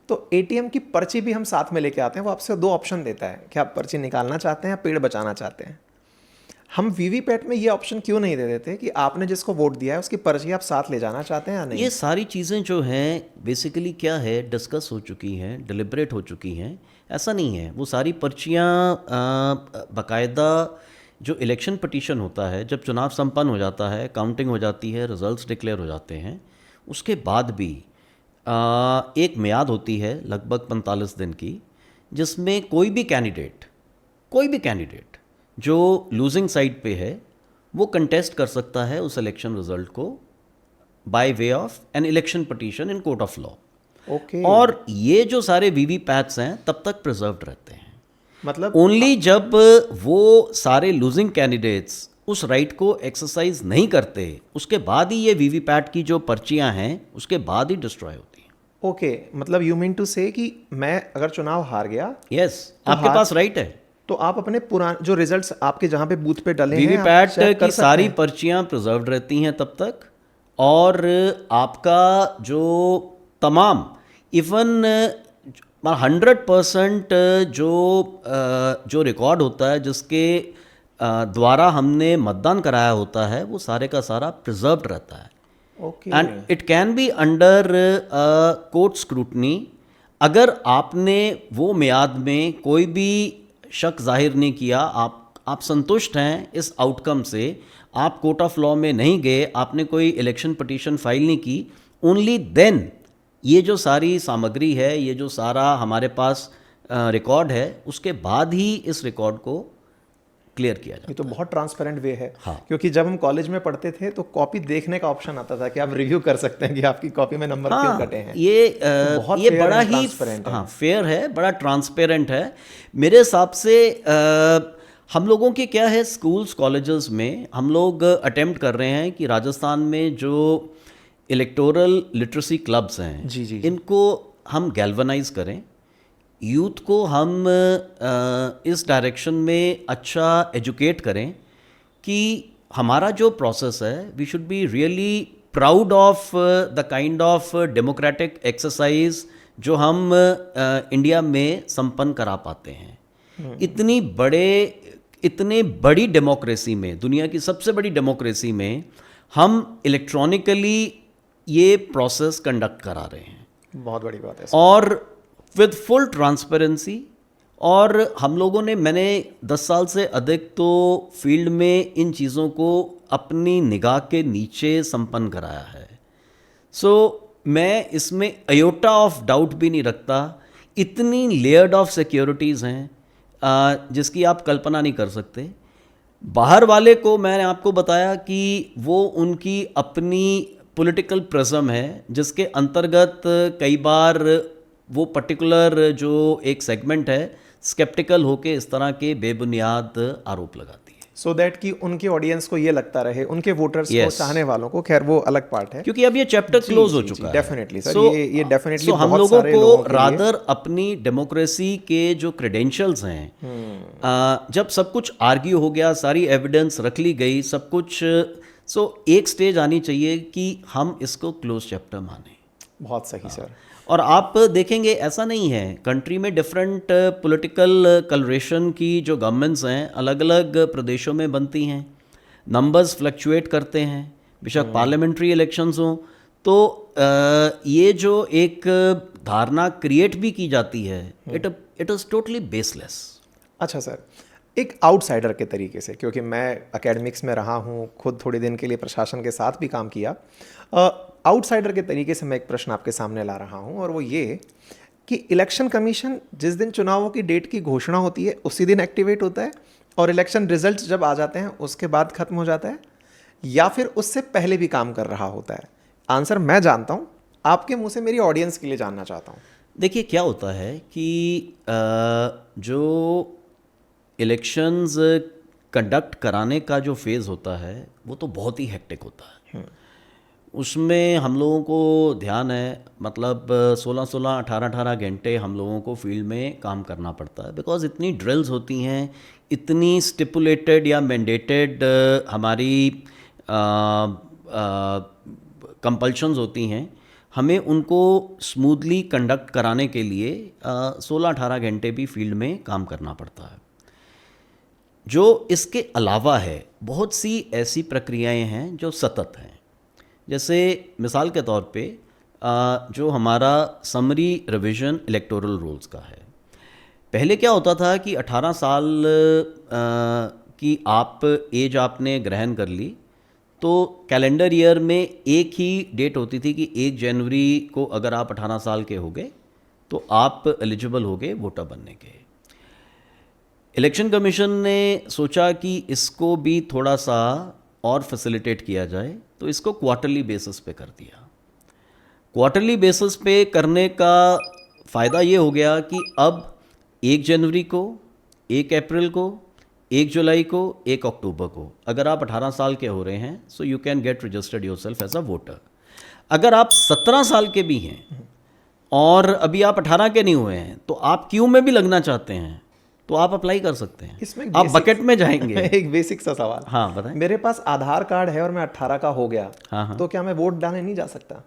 तो एटीएम की पर्ची भी हम साथ में लेके आते हैं। वो आपसे 2 ऑप्शन देता है कि आप पर्ची निकालना चाहते हैं या पेड़ बचाना चाहते हैं। हम वीवीपैट में ये ऑप्शन क्यों नहीं दे देते कि आपने जिसको वोट दिया है उसकी पर्ची आप साथ ले जाना चाहते हैं या नहीं? ये सारी चीज़ें जो हैं बेसिकली क्या है, डिस्कस हो चुकी हैं, डिलिब्रेट हो चुकी हैं। ऐसा नहीं है, वो सारी पर्चियाँ बाकायदा जो इलेक्शन पिटीशन होता है, जब चुनाव संपन्न हो जाता है, काउंटिंग हो जाती है, रिजल्ट्स डिक्लेयर हो जाते हैं, उसके बाद भी एक मियाद होती है लगभग 45 दिन की, जिसमें कोई भी कैंडिडेट जो लूजिंग साइड पे है वो कंटेस्ट कर सकता है उस इलेक्शन रिजल्ट को by way of an election petition in court of law. Okay. और ये जो सारे वीवीपैट्स हैं तब तक प्रिजर्व्ड रहते हैं, मतलब ओनली जब वो सारे लूजिंग कैंडिडेट्स उस राइट को एक्सरसाइज नहीं करते उसके बाद ही ये वीवीपैट की जो पर्चियां हैं उसके बाद ही डिस्ट्रॉय होती हैं। ओके, मतलब यू मीन टू से कि मैं अगर चुनाव हार गया, यस, आपके पास राइट है, तो आप अपने पुराने जो रिजल्ट्स आपके जहां पे बूथ पे डले हैं वीवीपैट आप चेक कर की सकते सारी हैं। पर्चियां प्रिजर्व्ड रहती हैं तब तक, और आपका जो तमाम इवन 100% जो रिकॉर्ड होता है जिसके द्वारा हमने मतदान कराया होता है वो सारे का सारा प्रिजर्व्ड रहता है। Okay. And it can be under court scrutiny. अगर आपने वो मियाद में कोई भी शक जाहिर नहीं किया, आप संतुष्ट हैं इस आउटकम से, आप कोर्ट ऑफ लॉ में नहीं गए, आपने कोई इलेक्शन पिटीशन फाइल नहीं की, ओनली देन ये जो सारी सामग्री है, ये जो सारा हमारे पास रिकॉर्ड है, उसके बाद ही इस रिकॉर्ड को क्लियर किया जाए। ये तो बहुत ट्रांसपेरेंट वे है। हाँ। क्योंकि जब हम कॉलेज में पढ़ते थे तो कॉपी देखने का ऑप्शन आता था कि आप रिव्यू कर सकते हैं कि आपकी कॉपी में नंबर क्यों कटे हैं। बहुत ये fair बड़ा and ही transparent है। हाँ फेयर है, बड़ा ट्रांसपेरेंट है। मेरे हिसाब से हम लोगों के क्या है, स्कूल्स कॉलेजेस में हम लोग अटेम्प्ट कर रहे हैं कि राजस्थान में जो इलेक्टोरल लिटरेसी क्लब्स हैं जी जी जी। इनको हम गैल्वनाइज करें, यूथ को हम इस डायरेक्शन में अच्छा एजुकेट करें कि हमारा जो प्रोसेस है we should be really proud of the kind of democratic exercise जो हम इंडिया में संपन्न करा पाते हैं। इतने बड़ी डेमोक्रेसी में, दुनिया की सबसे बड़ी डेमोक्रेसी में हम इलेक्ट्रॉनिकली ये प्रोसेस कंडक्ट करा रहे हैं बहुत बड़ी बात है। और विद फुल ट्रांसपेरेंसी। और हम लोगों ने, मैंने 10 साल से अधिक तो फील्ड में इन चीज़ों को अपनी निगाह के नीचे संपन्न कराया है। सो मैं इसमें अयोटा ऑफ डाउट भी नहीं रखता। इतनी लेयर्ड ऑफ सिक्योरिटीज़ हैं जिसकी आप कल्पना नहीं कर सकते। बाहर वाले को मैंने आपको बताया कि वो उनकी अपनी पॉलिटिकल प्रिज्म है जिसके अंतर्गत कई बार वो पर्टिकुलर जो एक सेगमेंट है स्केप्टिकल होके इस तरह के बेबुनियाद आरोप लगाती है। सो दैट कि उनके ऑडियंस को ये लगता रहे, उनके वोटर्स को, Yes. चाहने वालों को, खैर वो अलग पार्ट है क्योंकि अब ये चैप्टर क्लोज हो चुका है। डेफिनेटली सर, So- ये डेफिनेटली so हम लोगों को रादर अपनी डेमोक्रेसी के जो क्रेडेंशियल्स हैं, जब सब कुछ आर्ग्यू हो गया, सारी एविडेंस रख ली गई, सब कुछ, एक स्टेज आनी चाहिए कि हम इसको क्लोज चैप्टर माने। बहुत सही सर। और आप देखेंगे ऐसा नहीं है, कंट्री में डिफरेंट पॉलिटिकल कलरेशन की जो गवर्नमेंट्स हैं अलग अलग प्रदेशों में बनती हैं, नंबर्स फ्लक्चुएट करते हैं, बेशक पार्लियामेंट्री इलेक्शंस हों। तो ये जो एक धारणा क्रिएट भी की जाती है, इट इज़ टोटली बेसलेस। अच्छा सर, एक आउटसाइडर के तरीके से, क्योंकि मैं एकेडमिक्स में रहा हूँ, खुद थोड़े दिन के लिए प्रशासन के साथ भी काम किया, आउटसाइडर के तरीके से मैं एक प्रश्न आपके सामने ला रहा हूँ, और वो ये कि इलेक्शन कमीशन जिस दिन चुनावों की डेट की घोषणा होती है उसी दिन एक्टिवेट होता है, और इलेक्शन रिजल्ट्स जब आ जाते हैं उसके बाद ख़त्म हो जाता है, या फिर उससे पहले भी काम कर रहा होता है? आंसर मैं जानता हूँ, आपके मुंह से मेरी ऑडियंस के लिए जानना चाहता हूँ। देखिए क्या होता है कि जो इलेक्शंस कंडक्ट कराने का जो फेज़ होता है वो तो बहुत ही हेक्टिक होता है। उसमें हम लोगों को ध्यान है, मतलब 16-16, 18-18 घंटे हम लोगों को फील्ड में काम करना पड़ता है, बिकॉज इतनी ड्रिल्स होती हैं, इतनी स्टिपुलेटेड या मैंडेटेड हमारी कंपल्शंस होती हैं, हमें उनको स्मूथली कंडक्ट कराने के लिए 16-18 घंटे भी फील्ड में काम करना पड़ता है। जो इसके अलावा है, बहुत सी ऐसी प्रक्रियाएं हैं जो सतत हैं। जैसे मिसाल के तौर पे जो हमारा समरी रिवीजन इलेक्टोरल रूल्स का है, पहले क्या होता था कि 18 साल की आप एज आपने ग्रहण कर ली तो कैलेंडर ईयर में एक ही डेट होती थी कि 1 जनवरी को अगर आप 18 साल के हो गए तो आप एलिजिबल हो गए वोटर बनने के। इलेक्शन कमीशन ने सोचा कि इसको भी थोड़ा सा और फैसिलिटेट किया जाए, तो इसको क्वार्टरली बेसिस पे कर दिया। क्वार्टरली बेसिस पे करने का फ़ायदा ये हो गया कि अब 1 जनवरी को, 1 अप्रैल को, 1 जुलाई को, 1 अक्टूबर को अगर आप 18 साल के हो रहे हैं, so you can get registered yourself as a voter. अगर आप 17 साल के भी हैं और अभी आप 18 के नहीं हुए हैं तो आप क्यू में भी लगना चाहते हैं तो आप अप्लाई कर सकते हैं। इसमें आप बकेट में जाएंगे। एक बेसिक सा सवाल। हाँ बताएं। मेरे पास आधार कार्ड है और मैं 18 का हो गया, हाँ। तो क्या मैं वोट डालने नहीं जा सकता?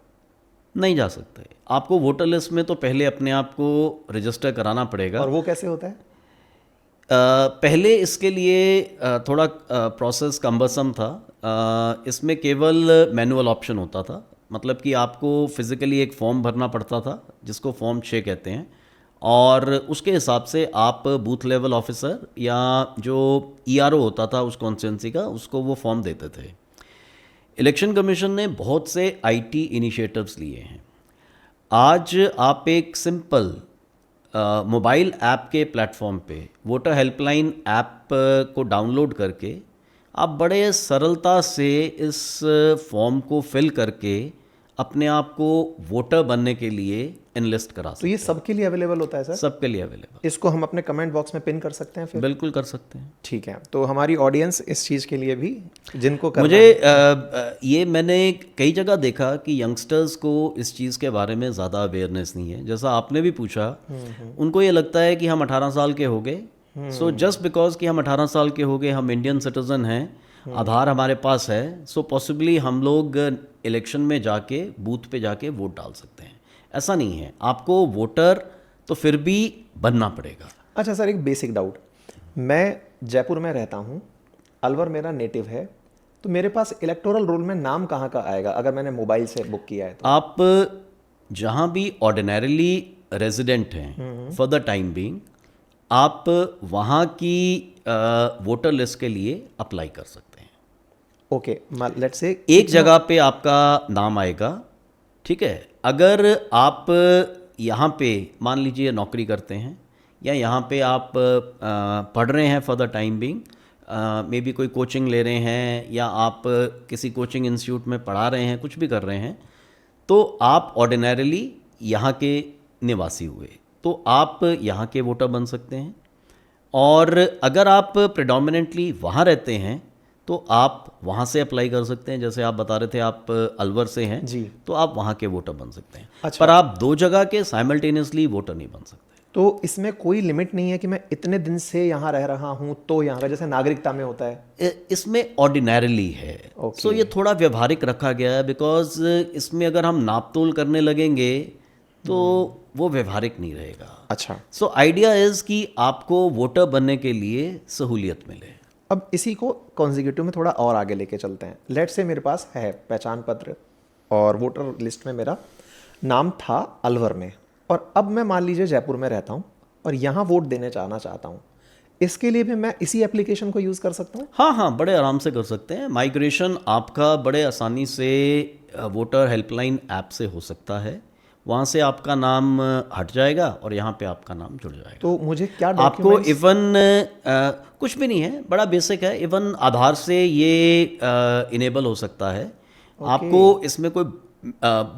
नहीं जा सकते। आपको वोटर लिस्ट में तो पहले अपने आप को रजिस्टर कराना पड़ेगा। और वो कैसे होता है? पहले इसके लिए थोड़ा प्रोसेस कम्बरसम था। इसमें केवल मैनुअल ऑप्शन होता था, मतलब कि आपको फिज़िकली एक फॉर्म भरना पड़ता था जिसको फॉर्म 6 कहते हैं, और उसके हिसाब से आप बूथ लेवल ऑफिसर या जो ERO होता था उस कॉन्स्टिट्यूंसी का, उसको वो फॉर्म देते थे। इलेक्शन कमीशन ने बहुत से IT इनिशिएटिव्स लिए हैं। आज आप एक सिंपल मोबाइल ऐप के प्लेटफॉर्म पे वोटर हेल्पलाइन ऐप को डाउनलोड करके आप बड़े सरलता से इस फॉर्म को फिल करके अपने आप को वोटर बनने के लिए एनलिस्ट करा तो सकते ये सबके लिए अवेलेबल होता है सर? हैं, सबके लिए अवेलेबल। इसको हम अपने कमेंट बॉक्स में पिन कर सकते हैं फिर? बिल्कुल कर सकते हैं। ठीक है, तो हमारी ऑडियंस इस चीज़ के लिए भी जिनको करना मुझे है। ये मैंने कई जगह देखा कि यंगस्टर्स को इस चीज़ के बारे में ज़्यादा अवेयरनेस नहीं है। जैसा आपने भी पूछा, उनको ये लगता है कि हम 18 साल के हो गए, सो जस्ट बिकॉज कि हम 18 साल के हो गए, हम इंडियन सिटीजन हैं, आधार हमारे पास है, सो पॉसिबली हम लोग इलेक्शन में जाके बूथ पे जाके वोट डाल सकते हैं। ऐसा नहीं है, आपको वोटर तो फिर भी बनना पड़ेगा। अच्छा सर, एक बेसिक डाउट, मैं जयपुर में रहता हूँ, अलवर मेरा नेटिव है, तो मेरे पास इलेक्टोरल रोल में नाम कहाँ का आएगा अगर मैंने मोबाइल से बुक किया है तो? आप जहाँ भी ऑर्डिनरीली रेजिडेंट हैं फॉर द टाइम बीइंग, आप वहाँ की वोटर लिस्ट के लिए अप्लाई कर सकते हैं। ओके, लेट्स से एक जगह पे आपका नाम आएगा, ठीक है। अगर आप यहाँ पे मान लीजिए नौकरी करते हैं या यहाँ पे आप पढ़ रहे हैं for the time being, may be कोई कोचिंग ले रहे हैं या आप किसी कोचिंग इंस्टीट्यूट में पढ़ा रहे हैं, कुछ भी कर रहे हैं, तो आप ऑर्डिनरीली यहाँ के निवासी हुए, तो आप यहाँ के वोटर बन सकते हैं। और अगर आप प्रेडोमिनेंटली वहाँ रहते हैं तो आप वहाँ से अप्लाई कर सकते हैं। जैसे आप बता रहे थे आप अलवर से हैं जी, तो आप वहाँ के वोटर बन सकते हैं। अच्छा। पर आप दो जगह के साइमल्टेनियसली वोटर नहीं बन सकते। तो इसमें कोई लिमिट नहीं है कि मैं इतने दिन से यहाँ रह रहा हूँ तो यहाँ का, जैसे नागरिकता में होता है? इसमें ऑर्डिनरीली है, Okay. सो ये थोड़ा व्यवहारिक रखा गया है, बिकॉज इसमें अगर हम नाप तोल करने लगेंगे तो वो व्यवहारिक नहीं रहेगा। अच्छा, सो आइडिया इज़ कि आपको वोटर बनने के लिए सहूलियत मिले। अब इसी को कॉन्जिक्यूटिव में थोड़ा और आगे लेके चलते हैं। लेट से मेरे पास है पहचान पत्र और वोटर लिस्ट में मेरा नाम था अलवर में, और अब मैं मान लीजिए जयपुर में रहता हूँ और यहाँ वोट देने जाना चाहता हूँ, इसके लिए भी मैं इसी एप्लीकेशन को यूज़ कर सकता हूँ? हाँ हाँ, बड़े आराम से कर सकते हैं। माइग्रेशन आपका बड़े आसानी से वोटर हेल्पलाइन ऐप से हो सकता है। वहाँ से आपका नाम हट जाएगा और यहाँ पे आपका नाम जुड़ जाएगा। तो मुझे क्या आपको documents- इवन कुछ भी नहीं है, बड़ा बेसिक है, इवन आधार से ये इनेबल हो सकता है। आपको इसमें कोई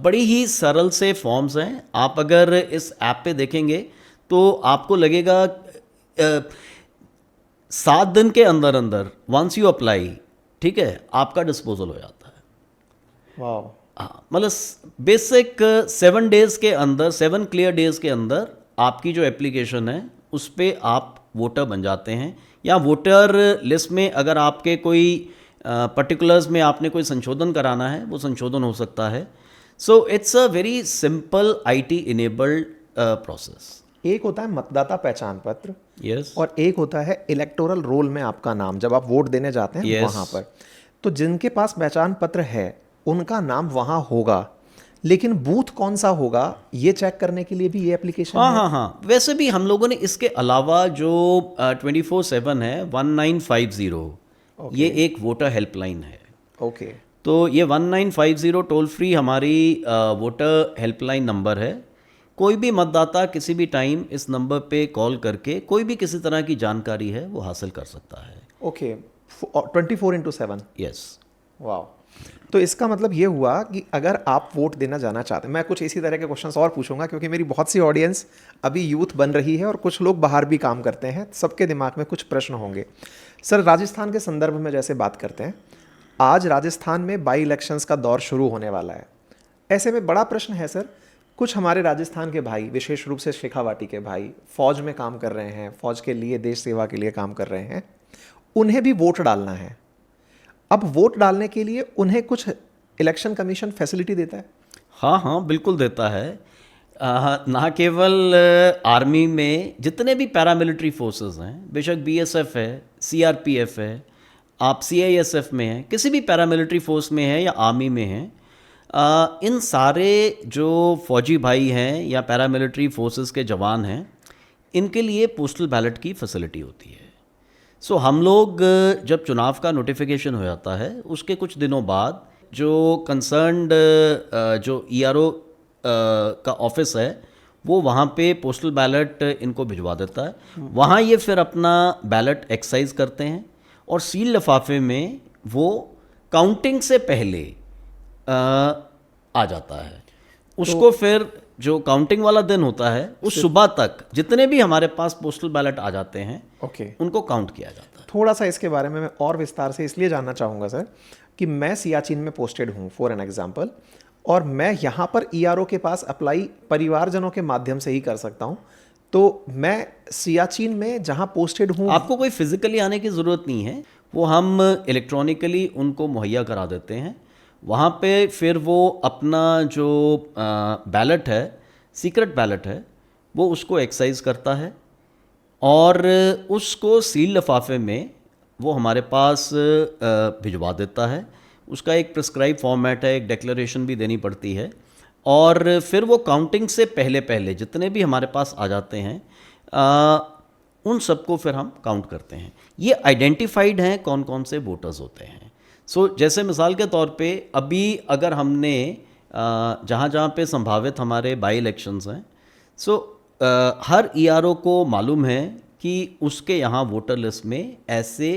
बड़ी ही सरल से फॉर्म्स हैं। आप अगर इस ऐप पे देखेंगे तो आपको लगेगा 7 दिन के अंदर अंदर वंस यू अप्लाई, ठीक है, आपका डिस्पोजल हो जाता है। वाह, हाँ, मतलब बेसिक 7 डेज के अंदर, 7 क्लियर डेज के अंदर आपकी जो एप्लीकेशन है उस पर आप वोटर बन जाते हैं। या वोटर लिस्ट में अगर आपके कोई पर्टिकुलर्स में आपने कोई संशोधन कराना है, वो संशोधन हो सकता है। So it's a very simple IT enabled process. एक होता है मतदाता पहचान पत्र यस, और एक होता है इलेक्टोरल रोल में आपका नाम, जब आप वोट देने जाते हैं Yes. वहाँ पर। तो जिनके पास पहचान पत्र है उनका नाम वहाँ होगा, लेकिन बूथ कौन सा होगा ये चेक करने के लिए भी ये एप्लीकेशन हाँ है? हाँ हाँ, वैसे भी हम लोगों ने इसके अलावा जो 24/7 है 1950, ये एक वोटर हेल्पलाइन है। ओके, तो ये 1950 टोल फ्री हमारी वोटर हेल्पलाइन नंबर है। कोई भी मतदाता किसी भी टाइम इस नंबर पे कॉल करके कोई भी किसी तरह की जानकारी है वो हासिल कर सकता है। ओके, 24/7। यस, वाह, तो इसका मतलब ये हुआ कि अगर आप वोट देना जाना चाहते हैं, मैं कुछ इसी तरह के क्वेश्चंस और पूछूंगा क्योंकि मेरी बहुत सी ऑडियंस अभी यूथ बन रही है और कुछ लोग बाहर भी काम करते हैं, सबके दिमाग में कुछ प्रश्न होंगे। सर, राजस्थान के संदर्भ में जैसे बात करते हैं, आज राजस्थान में बाई इलेक्शंस का दौर शुरू होने वाला है। ऐसे में बड़ा प्रश्न है सर, कुछ हमारे राजस्थान के भाई, विशेष रूप से शेखावाटी के भाई, फौज में काम कर रहे हैं, फौज के लिए, देश सेवा के लिए काम कर रहे हैं, उन्हें भी वोट डालना है। अब वोट डालने के लिए उन्हें कुछ इलेक्शन कमीशन फैसिलिटी देता है? हाँ हाँ, बिल्कुल देता है। ना केवल आर्मी में जितने भी पैरामिलिट्री फोर्सेस हैं, बेशक BSF है, CRPF है, आप CISF में हैं, किसी भी पैरामिलिट्री फोर्स में है या आर्मी में हैं, इन सारे जो फौजी भाई हैं या पैरामिलिट्री फोर्सेस के जवान हैं, इनके लिए पोस्टल बैलेट की फैसिलिटी होती है। सो हम लोग जब चुनाव का नोटिफिकेशन हो जाता है उसके कुछ दिनों बाद जो कंसर्न्ड जो ERO का ऑफिस है वो वहाँ पे पोस्टल बैलेट इनको भिजवा देता है। वहाँ ये फिर अपना बैलेट एक्सरसाइज करते हैं और सील लिफाफे में वो काउंटिंग से पहले आ जाता है। उसको फिर जो काउंटिंग वाला दिन होता है उस सुबह तक जितने भी हमारे पास पोस्टल बैलेट आ जाते हैं ओके, उनको काउंट किया जाता है। थोड़ा सा इसके बारे में मैं और विस्तार से इसलिए जानना चाहूँगा सर कि मैं सियाचिन में पोस्टेड हूँ फॉर एन एग्जांपल, और मैं यहाँ पर ईआरओ के पास अप्लाई परिवारजनों के माध्यम से ही कर सकता हूँ। तो मैं सियाचिन में जहाँ पोस्टेड हूँ, आपको कोई फिजिकली आने की ज़रूरत नहीं है, वो हम इलेक्ट्रॉनिकली उनको मुहैया करा देते हैं। वहाँ पे फिर वो अपना जो बैलेट है, सीक्रेट बैलेट है, वो उसको एक्सरसाइज करता है और उसको सील लिफाफे में वो हमारे पास भिजवा देता है। उसका एक प्रिस्क्राइब फॉर्मेट है, एक डिक्लेरेशन भी देनी पड़ती है, और फिर वो काउंटिंग से पहले पहले जितने भी हमारे पास आ जाते हैं उन सबको फिर हम काउंट करते हैं। ये आइडेंटिफाइड हैं कौन कौन से वोटर्स होते हैं। सो जैसे मिसाल के तौर पे अभी अगर हमने जहाँ जहाँ पे संभावित हमारे बाई इलेक्शंस हैं, सो हर ईआरओ को मालूम है कि उसके यहाँ वोटर लिस्ट में ऐसे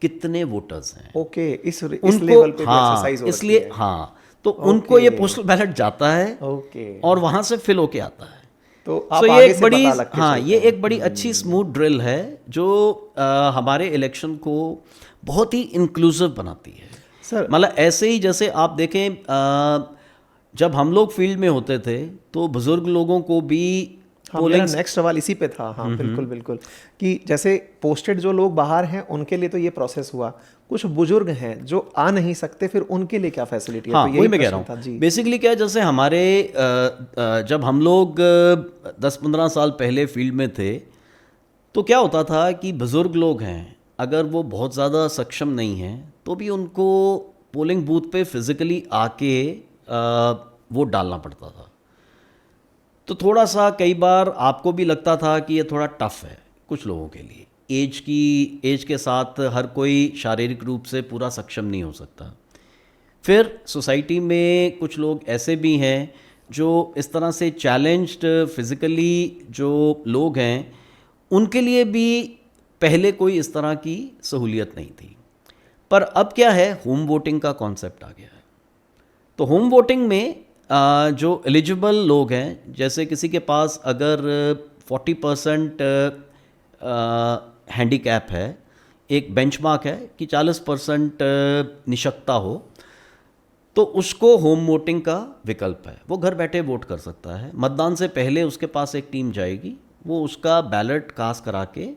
कितने वोटर्स हैं। ओके, इस लेवल पे एक्सरसाइज हो इसलिए रही है। हाँ, तो उनको ये पोस्टल बैलेट जाता है ओके, और वहाँ से फिल होके आता है। तो So, आप ये आगे एक से बड़ी पता लग के हाँ, चलते ये हैं। एक बड़ी अच्छी स्मूथ ड्रिल है जो हमारे इलेक्शन को बहुत ही इंक्लूसिव बनाती है। सर मतलब ऐसे ही जैसे आप देखें जब हम लोग फील्ड में होते थे तो बुजुर्ग लोगों को भी हाँ, मेरा नेक्स्ट सवाल इसी पे था। हाँ बिल्कुल बिल्कुल, कि जैसे पोस्टेड जो लोग बाहर हैं उनके लिए तो ये प्रोसेस हुआ, कुछ बुजुर्ग हैं जो आ नहीं सकते, फिर उनके लिए क्या फैसिलिटी है? हाँ, तो यही वही मैं कह प्रश्न रहा था हूँ। जी। बेसिकली क्या है, जैसे हमारे जब हम लोग 10-15 साल पहले फील्ड में थे तो क्या होता था कि बुज़ुर्ग लोग हैं, अगर वो बहुत ज़्यादा सक्षम नहीं हैं तो भी उनको पोलिंग बूथ पे फिज़िकली आके वोट डालना पड़ता था। तो थोड़ा सा कई बार आपको भी लगता था कि ये थोड़ा टफ है कुछ लोगों के लिए। एज के साथ हर कोई शारीरिक रूप से पूरा सक्षम नहीं हो सकता। फिर सोसाइटी में कुछ लोग ऐसे भी हैं जो इस तरह से चैलेंज्ड फिज़िकली जो लोग हैं, उनके लिए भी पहले कोई इस तरह की सहूलियत नहीं थी। पर अब क्या है, होम वोटिंग का कॉन्सेप्ट आ गया है। तो होम वोटिंग में जो एलिजिबल लोग हैं, जैसे किसी के पास अगर 40% हैंडीकैप है, एक बेंचमार्क है कि 40% निशक्ता हो, तो उसको होम वोटिंग का विकल्प है। वो घर बैठे वोट कर सकता है। मतदान से पहले उसके पास एक टीम जाएगी, वो उसका बैलेट कास्ट करा के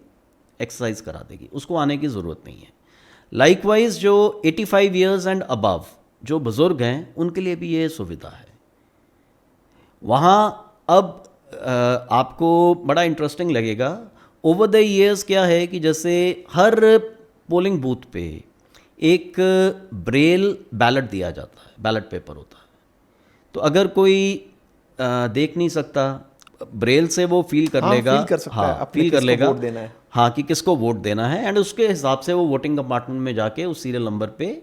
एक्सरसाइज करा देगी, उसको आने की ज़रूरत नहीं है। लाइकवाइज जो 85 ईयर्स एंड अबव जो बुज़ुर्ग हैं, उनके लिए भी ये सुविधा है। वहाँ अब आपको बड़ा इंटरेस्टिंग लगेगा, ओवर द ईयर्स क्या है कि जैसे हर पोलिंग बूथ पे एक ब्रेल बैलेट दिया जाता है, बैलेट पेपर होता है। तो अगर कोई देख नहीं सकता, ब्रेल से वो फील कर लेगा, फील कर सकता है, अपने फील कर किसको लेगा वोट देना है। हाँ, कि किसको वोट देना है, एंड उसके हिसाब से वो वोटिंग कंपार्टमेंट में जाके उस सीरियल नंबर पे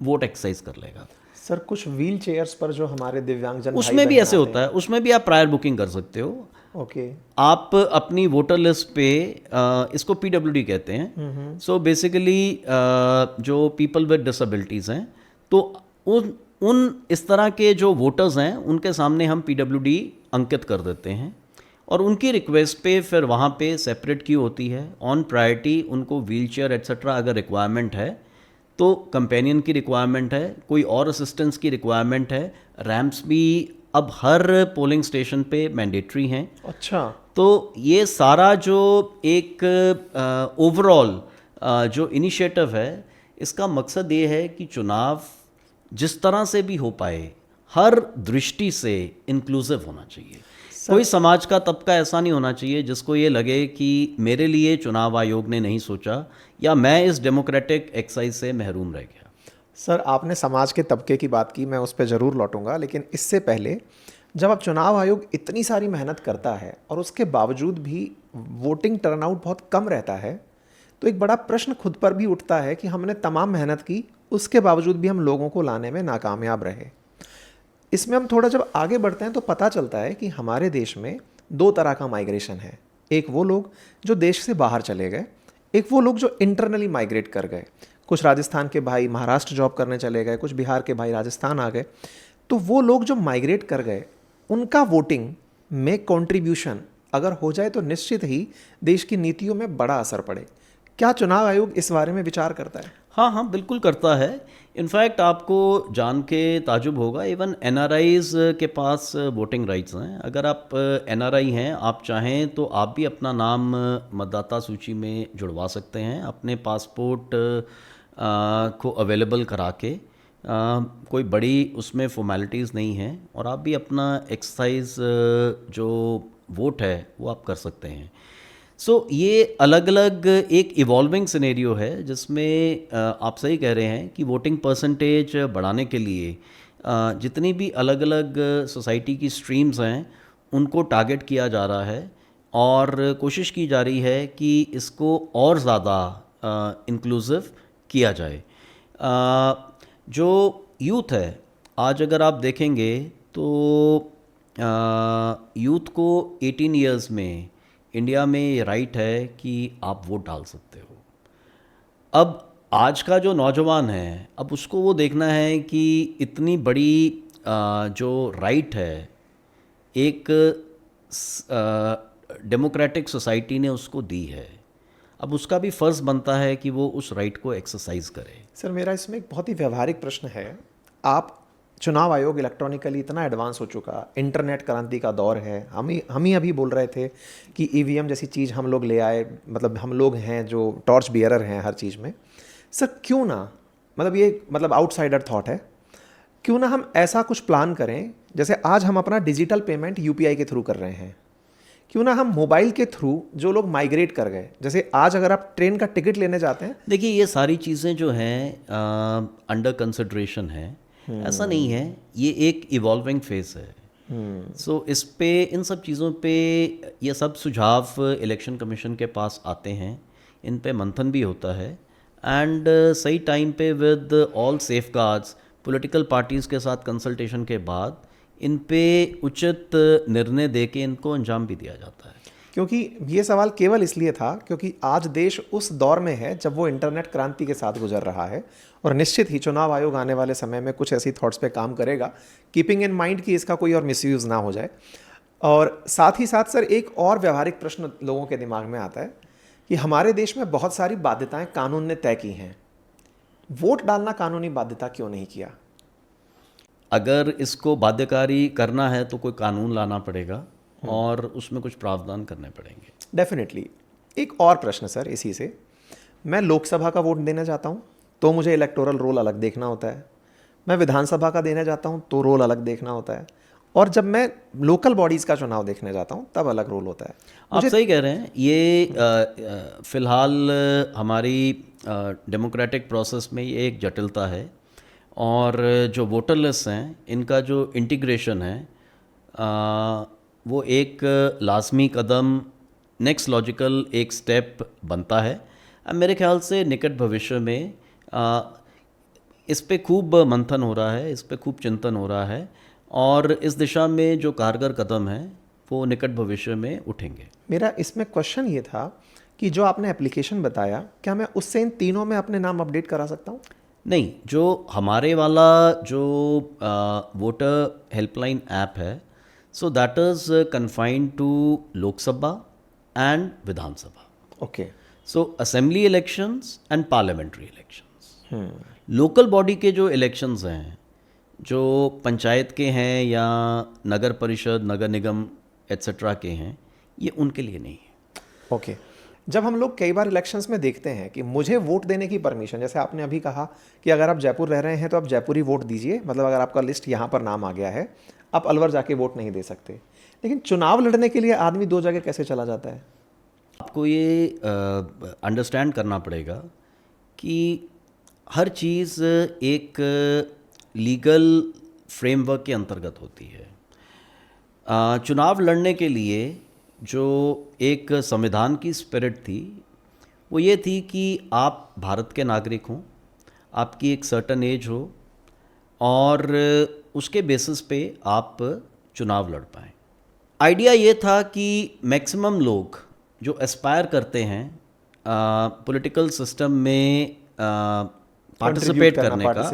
वोट एक्सरसाइज कर लेगा। सर कुछ व्हील चेयर्स पर जो हमारे दिव्यांगजन उसमें भी ऐसे होता है, उसमें भी आप प्रायर बुकिंग कर सकते हो। ओके, आप अपनी वोटर लिस्ट पे इसको पीडब्ल्यूडी कहते हैं। सो बेसिकली जो पीपल विद डिसेबिलिटीज़ हैं, तो उन इस तरह के जो वोटर्स हैं उनके सामने हम पीडब्ल्यूडी अंकित कर देते हैं, और उनकी रिक्वेस्ट पे फिर वहाँ पे सेपरेट क्यू होती है। ऑन प्रायोरिटी उनको व्हीलचेयर एट्सेट्रा अगर रिक्वायरमेंट है तो कंपेनियन की रिक्वायरमेंट है, कोई और असिस्टेंस की रिक्वायरमेंट है। रैम्प्स भी अब हर पोलिंग स्टेशन पे मैंडेटरी हैं। अच्छा, तो ये सारा जो एक ओवरऑल जो इनिशिएटिव है, इसका मकसद ये है कि चुनाव जिस तरह से भी हो पाए, हर दृष्टि से इंक्लूसिव होना चाहिए। कोई समाज का तबका ऐसा नहीं होना चाहिए जिसको ये लगे कि मेरे लिए चुनाव आयोग ने नहीं सोचा, या मैं इस डेमोक्रेटिक एक्सरसाइज से महरूम रह गया। सर आपने समाज के तबके की बात की, मैं उस पर ज़रूर लौटूंगा, लेकिन इससे पहले जब अब चुनाव आयोग इतनी सारी मेहनत करता है और उसके बावजूद भी वोटिंग टर्नआउट बहुत कम रहता है, तो एक बड़ा प्रश्न खुद पर भी उठता है कि हमने तमाम मेहनत की, उसके बावजूद भी हम लोगों को लाने में नाकामयाब रहे। इसमें हम थोड़ा जब आगे बढ़ते हैं तो पता चलता है कि हमारे देश में दो तरह का माइग्रेशन है। एक वो लोग जो देश से बाहर चले गए, एक वो लोग जो इंटरनली माइग्रेट कर गए। कुछ राजस्थान के भाई महाराष्ट्र जॉब करने चले गए, कुछ बिहार के भाई राजस्थान आ गए। तो वो लोग जो माइग्रेट कर गए उनका वोटिंग में कंट्रीब्यूशन अगर हो जाए तो निश्चित ही देश की नीतियों में बड़ा असर पड़े। क्या चुनाव आयोग इस बारे में विचार करता है? हाँ हाँ, बिल्कुल करता है। इनफैक्ट आपको जान के ताजुब होगा, इवन एनआरआईज के पास वोटिंग राइट्स हैं। अगर आप एनआरआई हैं, आप चाहें तो आप भी अपना नाम मतदाता सूची में जुड़वा सकते हैं अपने पासपोर्ट को अवेलेबल करा के। कोई बड़ी उसमें फॉर्मेलिटीज़ नहीं हैं, और आप भी अपना एक्सरसाइज जो वोट है वो आप कर सकते हैं। सो ये अलग अलग एक इवॉल्विंग सिनेरियो है, जिसमें आप सही कह रहे हैं कि वोटिंग परसेंटेज बढ़ाने के लिए जितनी भी अलग अलग सोसाइटी की स्ट्रीम्स हैं उनको टारगेट किया जा रहा है, और कोशिश की जा रही है कि इसको और ज़्यादा इंक्लूसिव किया जाए। जो यूथ है, आज अगर आप देखेंगे तो यूथ को 18 इयर्स में इंडिया में ये राइट है कि आप वोट डाल सकते हो। अब आज का जो नौजवान है, अब उसको वो देखना है कि इतनी बड़ी जो राइट है एक डेमोक्रेटिक सोसाइटी ने उसको दी है, अब उसका भी फ़र्ज़ बनता है कि वो उस राइट को एक्सरसाइज करे। सर, मेरा इसमें एक बहुत ही व्यवहारिक प्रश्न है। आप चुनाव आयोग इलेक्ट्रॉनिकली इतना एडवांस हो चुका, इंटरनेट क्रांति का दौर है। हम ही अभी बोल रहे थे कि ईवीएम जैसी चीज़ हम लोग ले आए, मतलब हम लोग हैं जो टॉर्च बियरर हैं हर चीज़ में। सर क्यों ना, मतलब ये मतलब आउटसाइडर थॉट है, क्यों ना हम ऐसा कुछ प्लान करें, जैसे आज हम अपना डिजिटल पेमेंट यूपीआई के थ्रू कर रहे हैं, क्यों ना हम मोबाइल के थ्रू जो लोग माइग्रेट कर गए, जैसे आज अगर आप ट्रेन का टिकट लेने जाते हैं। देखिए, ये सारी चीज़ें जो हैं अंडर कंसिडरेशन है। ऐसा नहीं है, ये एक इवॉल्विंग फेस है। सो इस पे, इन सब चीज़ों पे ये सब सुझाव इलेक्शन कमीशन के पास आते हैं, इन पे मंथन भी होता है, एंड सही टाइम पे with all safe guards political parties के साथ कंसल्टेशन के बाद इन पे उचित निर्णय दे के इनको अंजाम भी दिया जाता है। क्योंकि ये सवाल केवल इसलिए था क्योंकि आज देश उस दौर में है जब वो इंटरनेट क्रांति के साथ गुजर रहा है, और निश्चित ही चुनाव आयोग आने वाले समय में कुछ ऐसी थॉट्स पे काम करेगा, कीपिंग इन माइंड कि इसका कोई और मिसयूज़ ना हो जाए। और साथ ही साथ सर, एक और व्यवहारिक प्रश्न लोगों के दिमाग में आता है कि हमारे देश में बहुत सारी बाध्यताएं कानून ने तय की हैं, वोट डालना कानूनी बाध्यता क्यों नहीं किया? अगर इसको बाध्यकारी करना है तो कोई कानून लाना पड़ेगा और उसमें कुछ प्रावधान करने पड़ेंगे। डेफिनेटली। एक और प्रश्न सर इसी से, मैं लोकसभा का वोट देना चाहता हूँ तो मुझे इलेक्टोरल रोल अलग देखना होता है, मैं विधानसभा का देना चाहता हूँ तो रोल अलग देखना होता है, और जब मैं लोकल बॉडीज़ का चुनाव देखने जाता हूँ तब अलग रोल होता है। आप सही कह रहे हैं। ये फ़िलहाल हमारी डेमोक्रेटिक प्रोसेस में ये एक जटिलता है, और जो वोटर लिस्ट हैं इनका जो इंटीग्रेशन है वो एक लाजमी कदम, नेक्स्ट लॉजिकल एक स्टेप बनता है। अब मेरे ख्याल से निकट भविष्य में इस पे खूब मंथन हो रहा है, इस पे खूब चिंतन हो रहा है, और इस दिशा में जो कारगर कदम है वो निकट भविष्य में उठेंगे। मेरा इसमें क्वेश्चन ये था कि जो आपने एप्लीकेशन बताया, क्या मैं उससे इन तीनों में अपने नाम अपडेट करा सकता हूँ? नहीं, जो हमारे वाला जो वोटर हेल्पलाइन ऐप है, so that is confined to Lok Sabha and Vidhan Sabha. Okay. So assembly elections and parliamentary elections. Local body के जो इलेक्शंस हैं, जो पंचायत के हैं या नगर परिषद, नगर निगम एट्सेट्रा के हैं, ये उनके लिए नहीं है। ओके। जब हम लोग कई बार इलेक्शंस में देखते हैं कि मुझे वोट देने की परमिशन, जैसे आपने अभी कहा कि अगर आप जयपुर रह रहे हैं तो आप जयपुरी वोट दीजिए, मतलब अगर आपका लिस्ट यहाँ पर नाम आ गया है, आप अलवर जाके वोट नहीं दे सकते। लेकिन चुनाव लड़ने के लिए आदमी दो जगह कैसे चला जाता है? आपको ये अंडरस्टैंड करना पड़ेगा कि हर चीज़ एक लीगल फ्रेमवर्क के अंतर्गत होती है। चुनाव लड़ने के लिए जो एक संविधान की स्पिरिट थी वो ये थी कि आप भारत के नागरिक हों, आपकी एक सर्टन एज हो, और उसके बेसिस पे आप चुनाव लड़ पाएँ। आइडिया ये था कि मैक्सिमम लोग जो एस्पायर करते हैं पॉलिटिकल सिस्टम में पार्टिसिपेट करने का,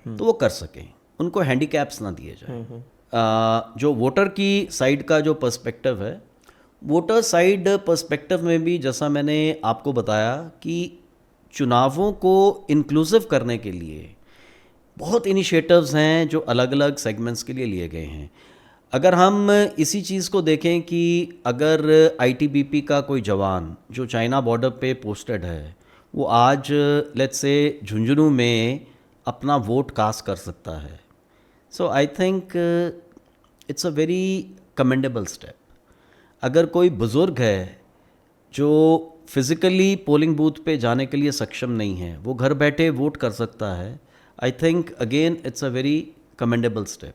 तो वो कर सकें। उनको हैंडीकैप्स ना दिए जाएं। जो वोटर की साइड का जो पर्सपेक्टिव है, वोटर साइड पर्सपेक्टिव में भी जैसा मैंने आपको बताया कि चुनावों को इंक्लूसिव करने के लिए बहुत इनिशिएटिव्स हैं जो अलग अलग सेगमेंट्स के लिए लिए गए हैं। अगर हम इसी चीज़ को देखें कि अगर आईटीबीपी का कोई जवान जो चाइना बॉर्डर पे पोस्टेड है, वो आज लेट्स से झुंझुनू में अपना वोट कास्ट कर सकता है, so I think it's a very commendable step. अगर कोई बुज़ुर्ग है जो फिज़िकली पोलिंग बूथ पे जाने के लिए सक्षम नहीं है, वो घर बैठे वोट कर सकता है, I think again it's a very commendable step.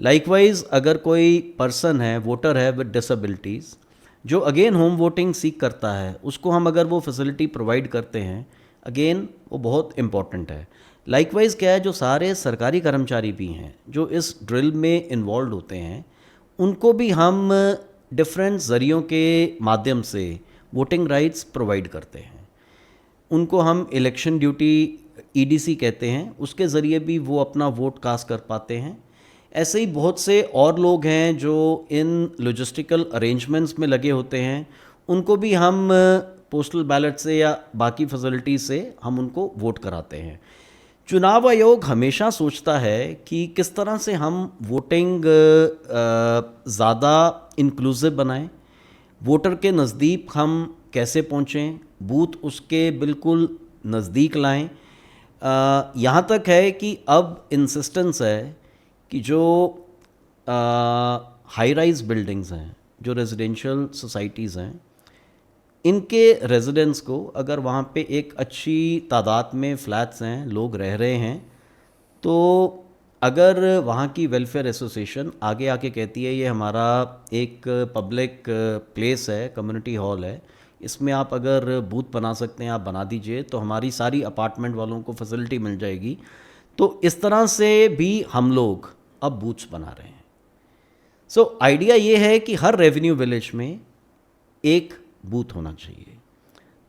Likewise अगर कोई पर्सन है, वोटर है विद डिसेबिलिटीज़, जो अगेन होम वोटिंग सीक करता है, उसको हम अगर वो फैसिलिटी प्रोवाइड करते हैं, अगेन वो बहुत इम्पॉर्टेंट है। लाइकवाइज क्या है, जो सारे सरकारी कर्मचारी भी हैं जो इस ड्रिल में इन्वॉल्व होते हैं, उनको भी हम डिफरेंट ज़रियों के माध्यम से वोटिंग राइट्स प्रोवाइड करते हैं। उनको हम इलेक्शन ड्यूटी ईडीसी कहते हैं, उसके ज़रिए भी वो अपना वोट कास्ट कर पाते हैं। ऐसे ही बहुत से और लोग हैं जो इन लॉजिस्टिकल अरेंजमेंट्स में लगे होते हैं, उनको भी हम पोस्टल बैलेट से या बाकी फैसिलिटीज़ से हम उनको वोट कराते हैं। चुनाव आयोग हमेशा सोचता है कि किस तरह से हम वोटिंग ज़्यादा इंक्लूसिव बनाएं, वोटर के नज़दीक हम कैसे पहुँचें, बूथ उसके बिल्कुल नज़दीक लाएं। यहाँ तक है कि अब इंसिस्टेंस है कि जो हाई राइज बिल्डिंग्स हैं, जो रेजिडेंशियल सोसाइटीज़ हैं, इनके रेजिडेंट्स को अगर वहाँ पे एक अच्छी तादाद में फ्लैट्स हैं, लोग रह रहे हैं, तो अगर वहाँ की वेलफेयर एसोसिएशन आगे आके कहती है ये हमारा एक पब्लिक प्लेस है, कम्युनिटी हॉल है, इसमें आप अगर बूथ बना सकते हैं आप बना दीजिए, तो हमारी सारी अपार्टमेंट वालों को फैसिलिटी मिल जाएगी। तो इस तरह से भी हम लोग अब बूथ्स बना रहे हैं। सो आइडिया ये है कि हर रेवेन्यू विलेज में एक बूथ होना चाहिए,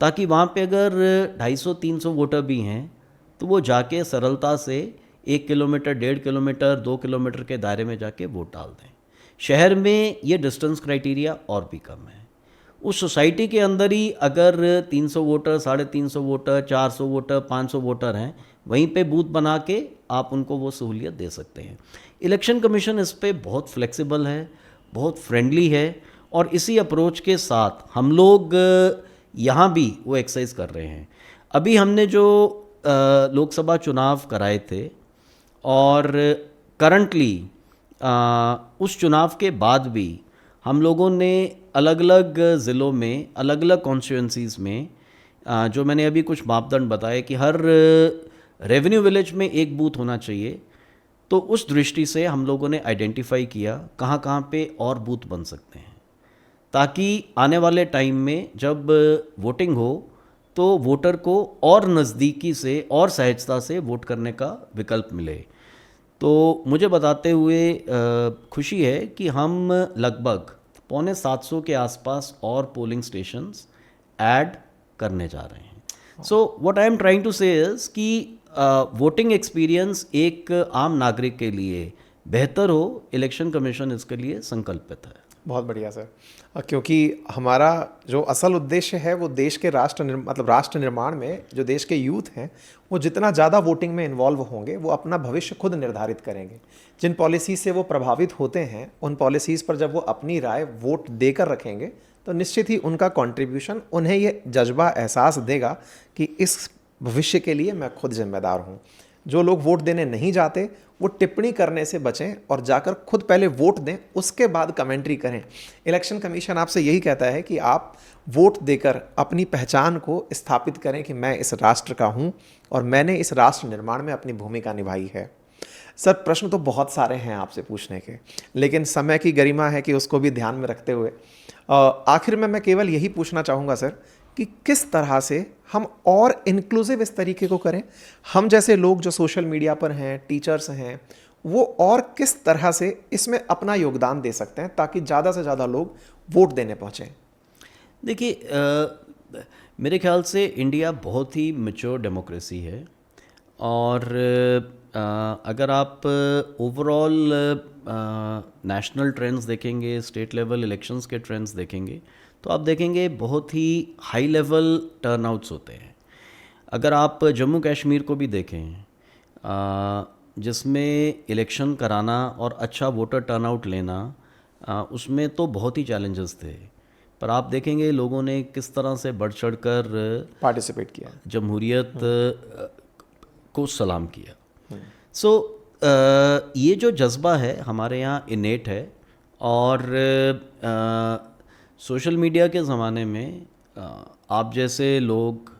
ताकि वहाँ पे अगर 250-300 वोटर भी हैं तो वो जाके सरलता से 1 किलोमीटर, 1.5 किलोमीटर, 2 किलोमीटर के दायरे में जाके वोट डाल दें। शहर में ये डिस्टेंस क्राइटेरिया और भी कम है। उस सोसाइटी के अंदर ही अगर 300 वोटर, 350 वोटर, 400 वोटर, 500 वोटर हैं, वहीं पे बूथ बना के आप उनको वो सहूलियत दे सकते हैं। इलेक्शन कमीशन इस पे बहुत फ्लेक्सिबल है, बहुत फ्रेंडली है, और इसी अप्रोच के साथ हम लोग यहाँ भी वो एक्सरसाइज कर रहे हैं। अभी हमने जो लोकसभा चुनाव कराए थे, और करंटली उस चुनाव के बाद भी हम लोगों ने अलग अलग ज़िलों में, अलग अलग कॉन्स्टिट्यूंसीज़ में, जो मैंने अभी कुछ मापदंड बताए कि हर रेवेन्यू विलेज में एक बूथ होना चाहिए, तो उस दृष्टि से हम लोगों ने आइडेंटिफाई किया कहाँ कहाँ पे और बूथ बन सकते हैं, ताकि आने वाले टाइम में जब वोटिंग हो तो वोटर को और नज़दीकी से और सहजता से वोट करने का विकल्प मिले। तो मुझे बताते हुए खुशी है कि हम लगभग 750 के आसपास और पोलिंग स्टेशंस ऐड करने जा रहे हैं। So what I am trying to say is कि वोटिंग एक्सपीरियंस एक आम नागरिक के लिए बेहतर हो, इलेक्शन कमीशन इसके लिए संकल्पित है। बहुत बढ़िया सर, क्योंकि हमारा जो असल उद्देश्य है वो देश के राष्ट्र निर्माण में जो देश के यूथ हैं वो जितना ज़्यादा वोटिंग में इन्वॉल्व होंगे वो अपना भविष्य खुद निर्धारित करेंगे। जिन पॉलिसी से वो प्रभावित होते हैं उन पॉलिसीज़ पर जब वो अपनी राय वोट देकर रखेंगे तो निश्चित ही उनका कंट्रीब्यूशन उन्हें ये जज्बा एहसास देगा कि इस भविष्य के लिए मैं खुद जिम्मेदार हूँ। जो लोग वोट देने नहीं जाते वो टिप्पणी करने से बचें और जाकर खुद पहले वोट दें, उसके बाद कमेंट्री करें। इलेक्शन कमीशन आपसे यही कहता है कि आप वोट देकर अपनी पहचान को स्थापित करें कि मैं इस राष्ट्र का हूं और मैंने इस राष्ट्र निर्माण में अपनी भूमिका निभाई है। सर, प्रश्न तो बहुत सारे हैं आपसे पूछने के, लेकिन समय की गरिमा है कि उसको भी ध्यान में रखते हुए आखिर में मैं केवल यही पूछना चाहूँगा सर कि किस तरह से हम और इंक्लूसिव इस तरीके को करें, हम जैसे लोग जो सोशल मीडिया पर हैं, टीचर्स हैं, वो और किस तरह से इसमें अपना योगदान दे सकते हैं ताकि ज़्यादा से ज़्यादा लोग वोट देने पहुँचें। देखिए, मेरे ख्याल से इंडिया बहुत ही मैच्योर डेमोक्रेसी है, और अगर आप ओवरऑल नेशनल ट्रेंड्स देखेंगे, स्टेट लेवल इलेक्शंस के ट्रेंड्स देखेंगे, तो आप देखेंगे बहुत ही हाई लेवल टर्नआउट्स होते हैं। अगर आप जम्मू कश्मीर को भी देखें, जिसमें इलेक्शन कराना और अच्छा वोटर टर्नआउट लेना, उसमें तो बहुत ही चैलेंजेस थे, पर आप देखेंगे लोगों ने किस तरह से बढ़ चढ़ कर पार्टिसिपेट किया। जमहूरियत को सलाम किया। सो ये जो जज्बा है हमारे यहाँ इनेट है, और सोशल मीडिया के ज़माने में आप जैसे लोग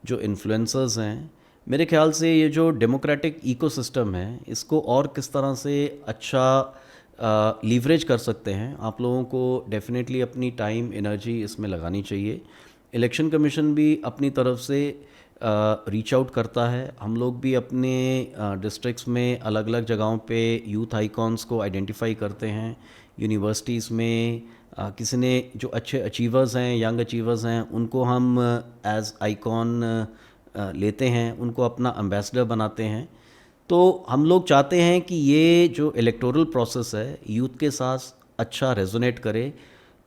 जो इन्फ्लुएंसर्स हैं, मेरे ख्याल से ये जो डेमोक्रेटिक इकोसिस्टम है इसको और किस तरह से अच्छा लीवरेज कर सकते हैं, आप लोगों को डेफिनेटली अपनी टाइम एनर्जी इसमें लगानी चाहिए। इलेक्शन कमीशन भी अपनी तरफ से रीच आउट करता है। हम लोग भी अपने डिस्ट्रिक्ट्स में अलग अलग जगहों पे यूथ आइकॉन्स को आइडेंटिफाई करते हैं। यूनिवर्सिटीज़ में किसी ने जो अच्छे अचीवर्स हैं, यंग अचीवर्स हैं, उनको हम एज आइकॉन लेते हैं, उनको अपना एम्बेसडर बनाते हैं। तो हम लोग चाहते हैं कि ये जो इलेक्टोरल प्रोसेस है यूथ के साथ अच्छा रेजोनेट करे,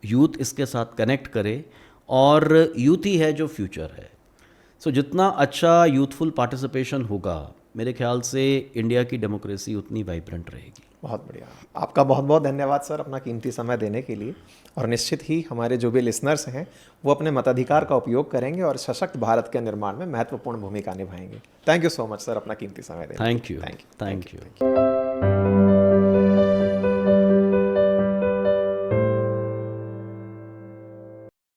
यूथ इसके साथ कनेक्ट करे, और यूथ ही है जो फ्यूचर है। सो जितना अच्छा यूथफुल पार्टिसिपेशन होगा, मेरे ख्याल से इंडिया की डेमोक्रेसी उतनी वाइब्रेंट रहेगी। बहुत बढ़िया, आपका बहुत बहुत धन्यवाद सर अपना कीमती समय देने के लिए। और निश्चित ही हमारे जो भी लिसनर्स हैं वो अपने मताधिकार का उपयोग करेंगे और सशक्त भारत के निर्माण में महत्वपूर्ण भूमिका निभाएंगे। Thank you so much sir अपना कीमती समय देने के लिए। Thank you.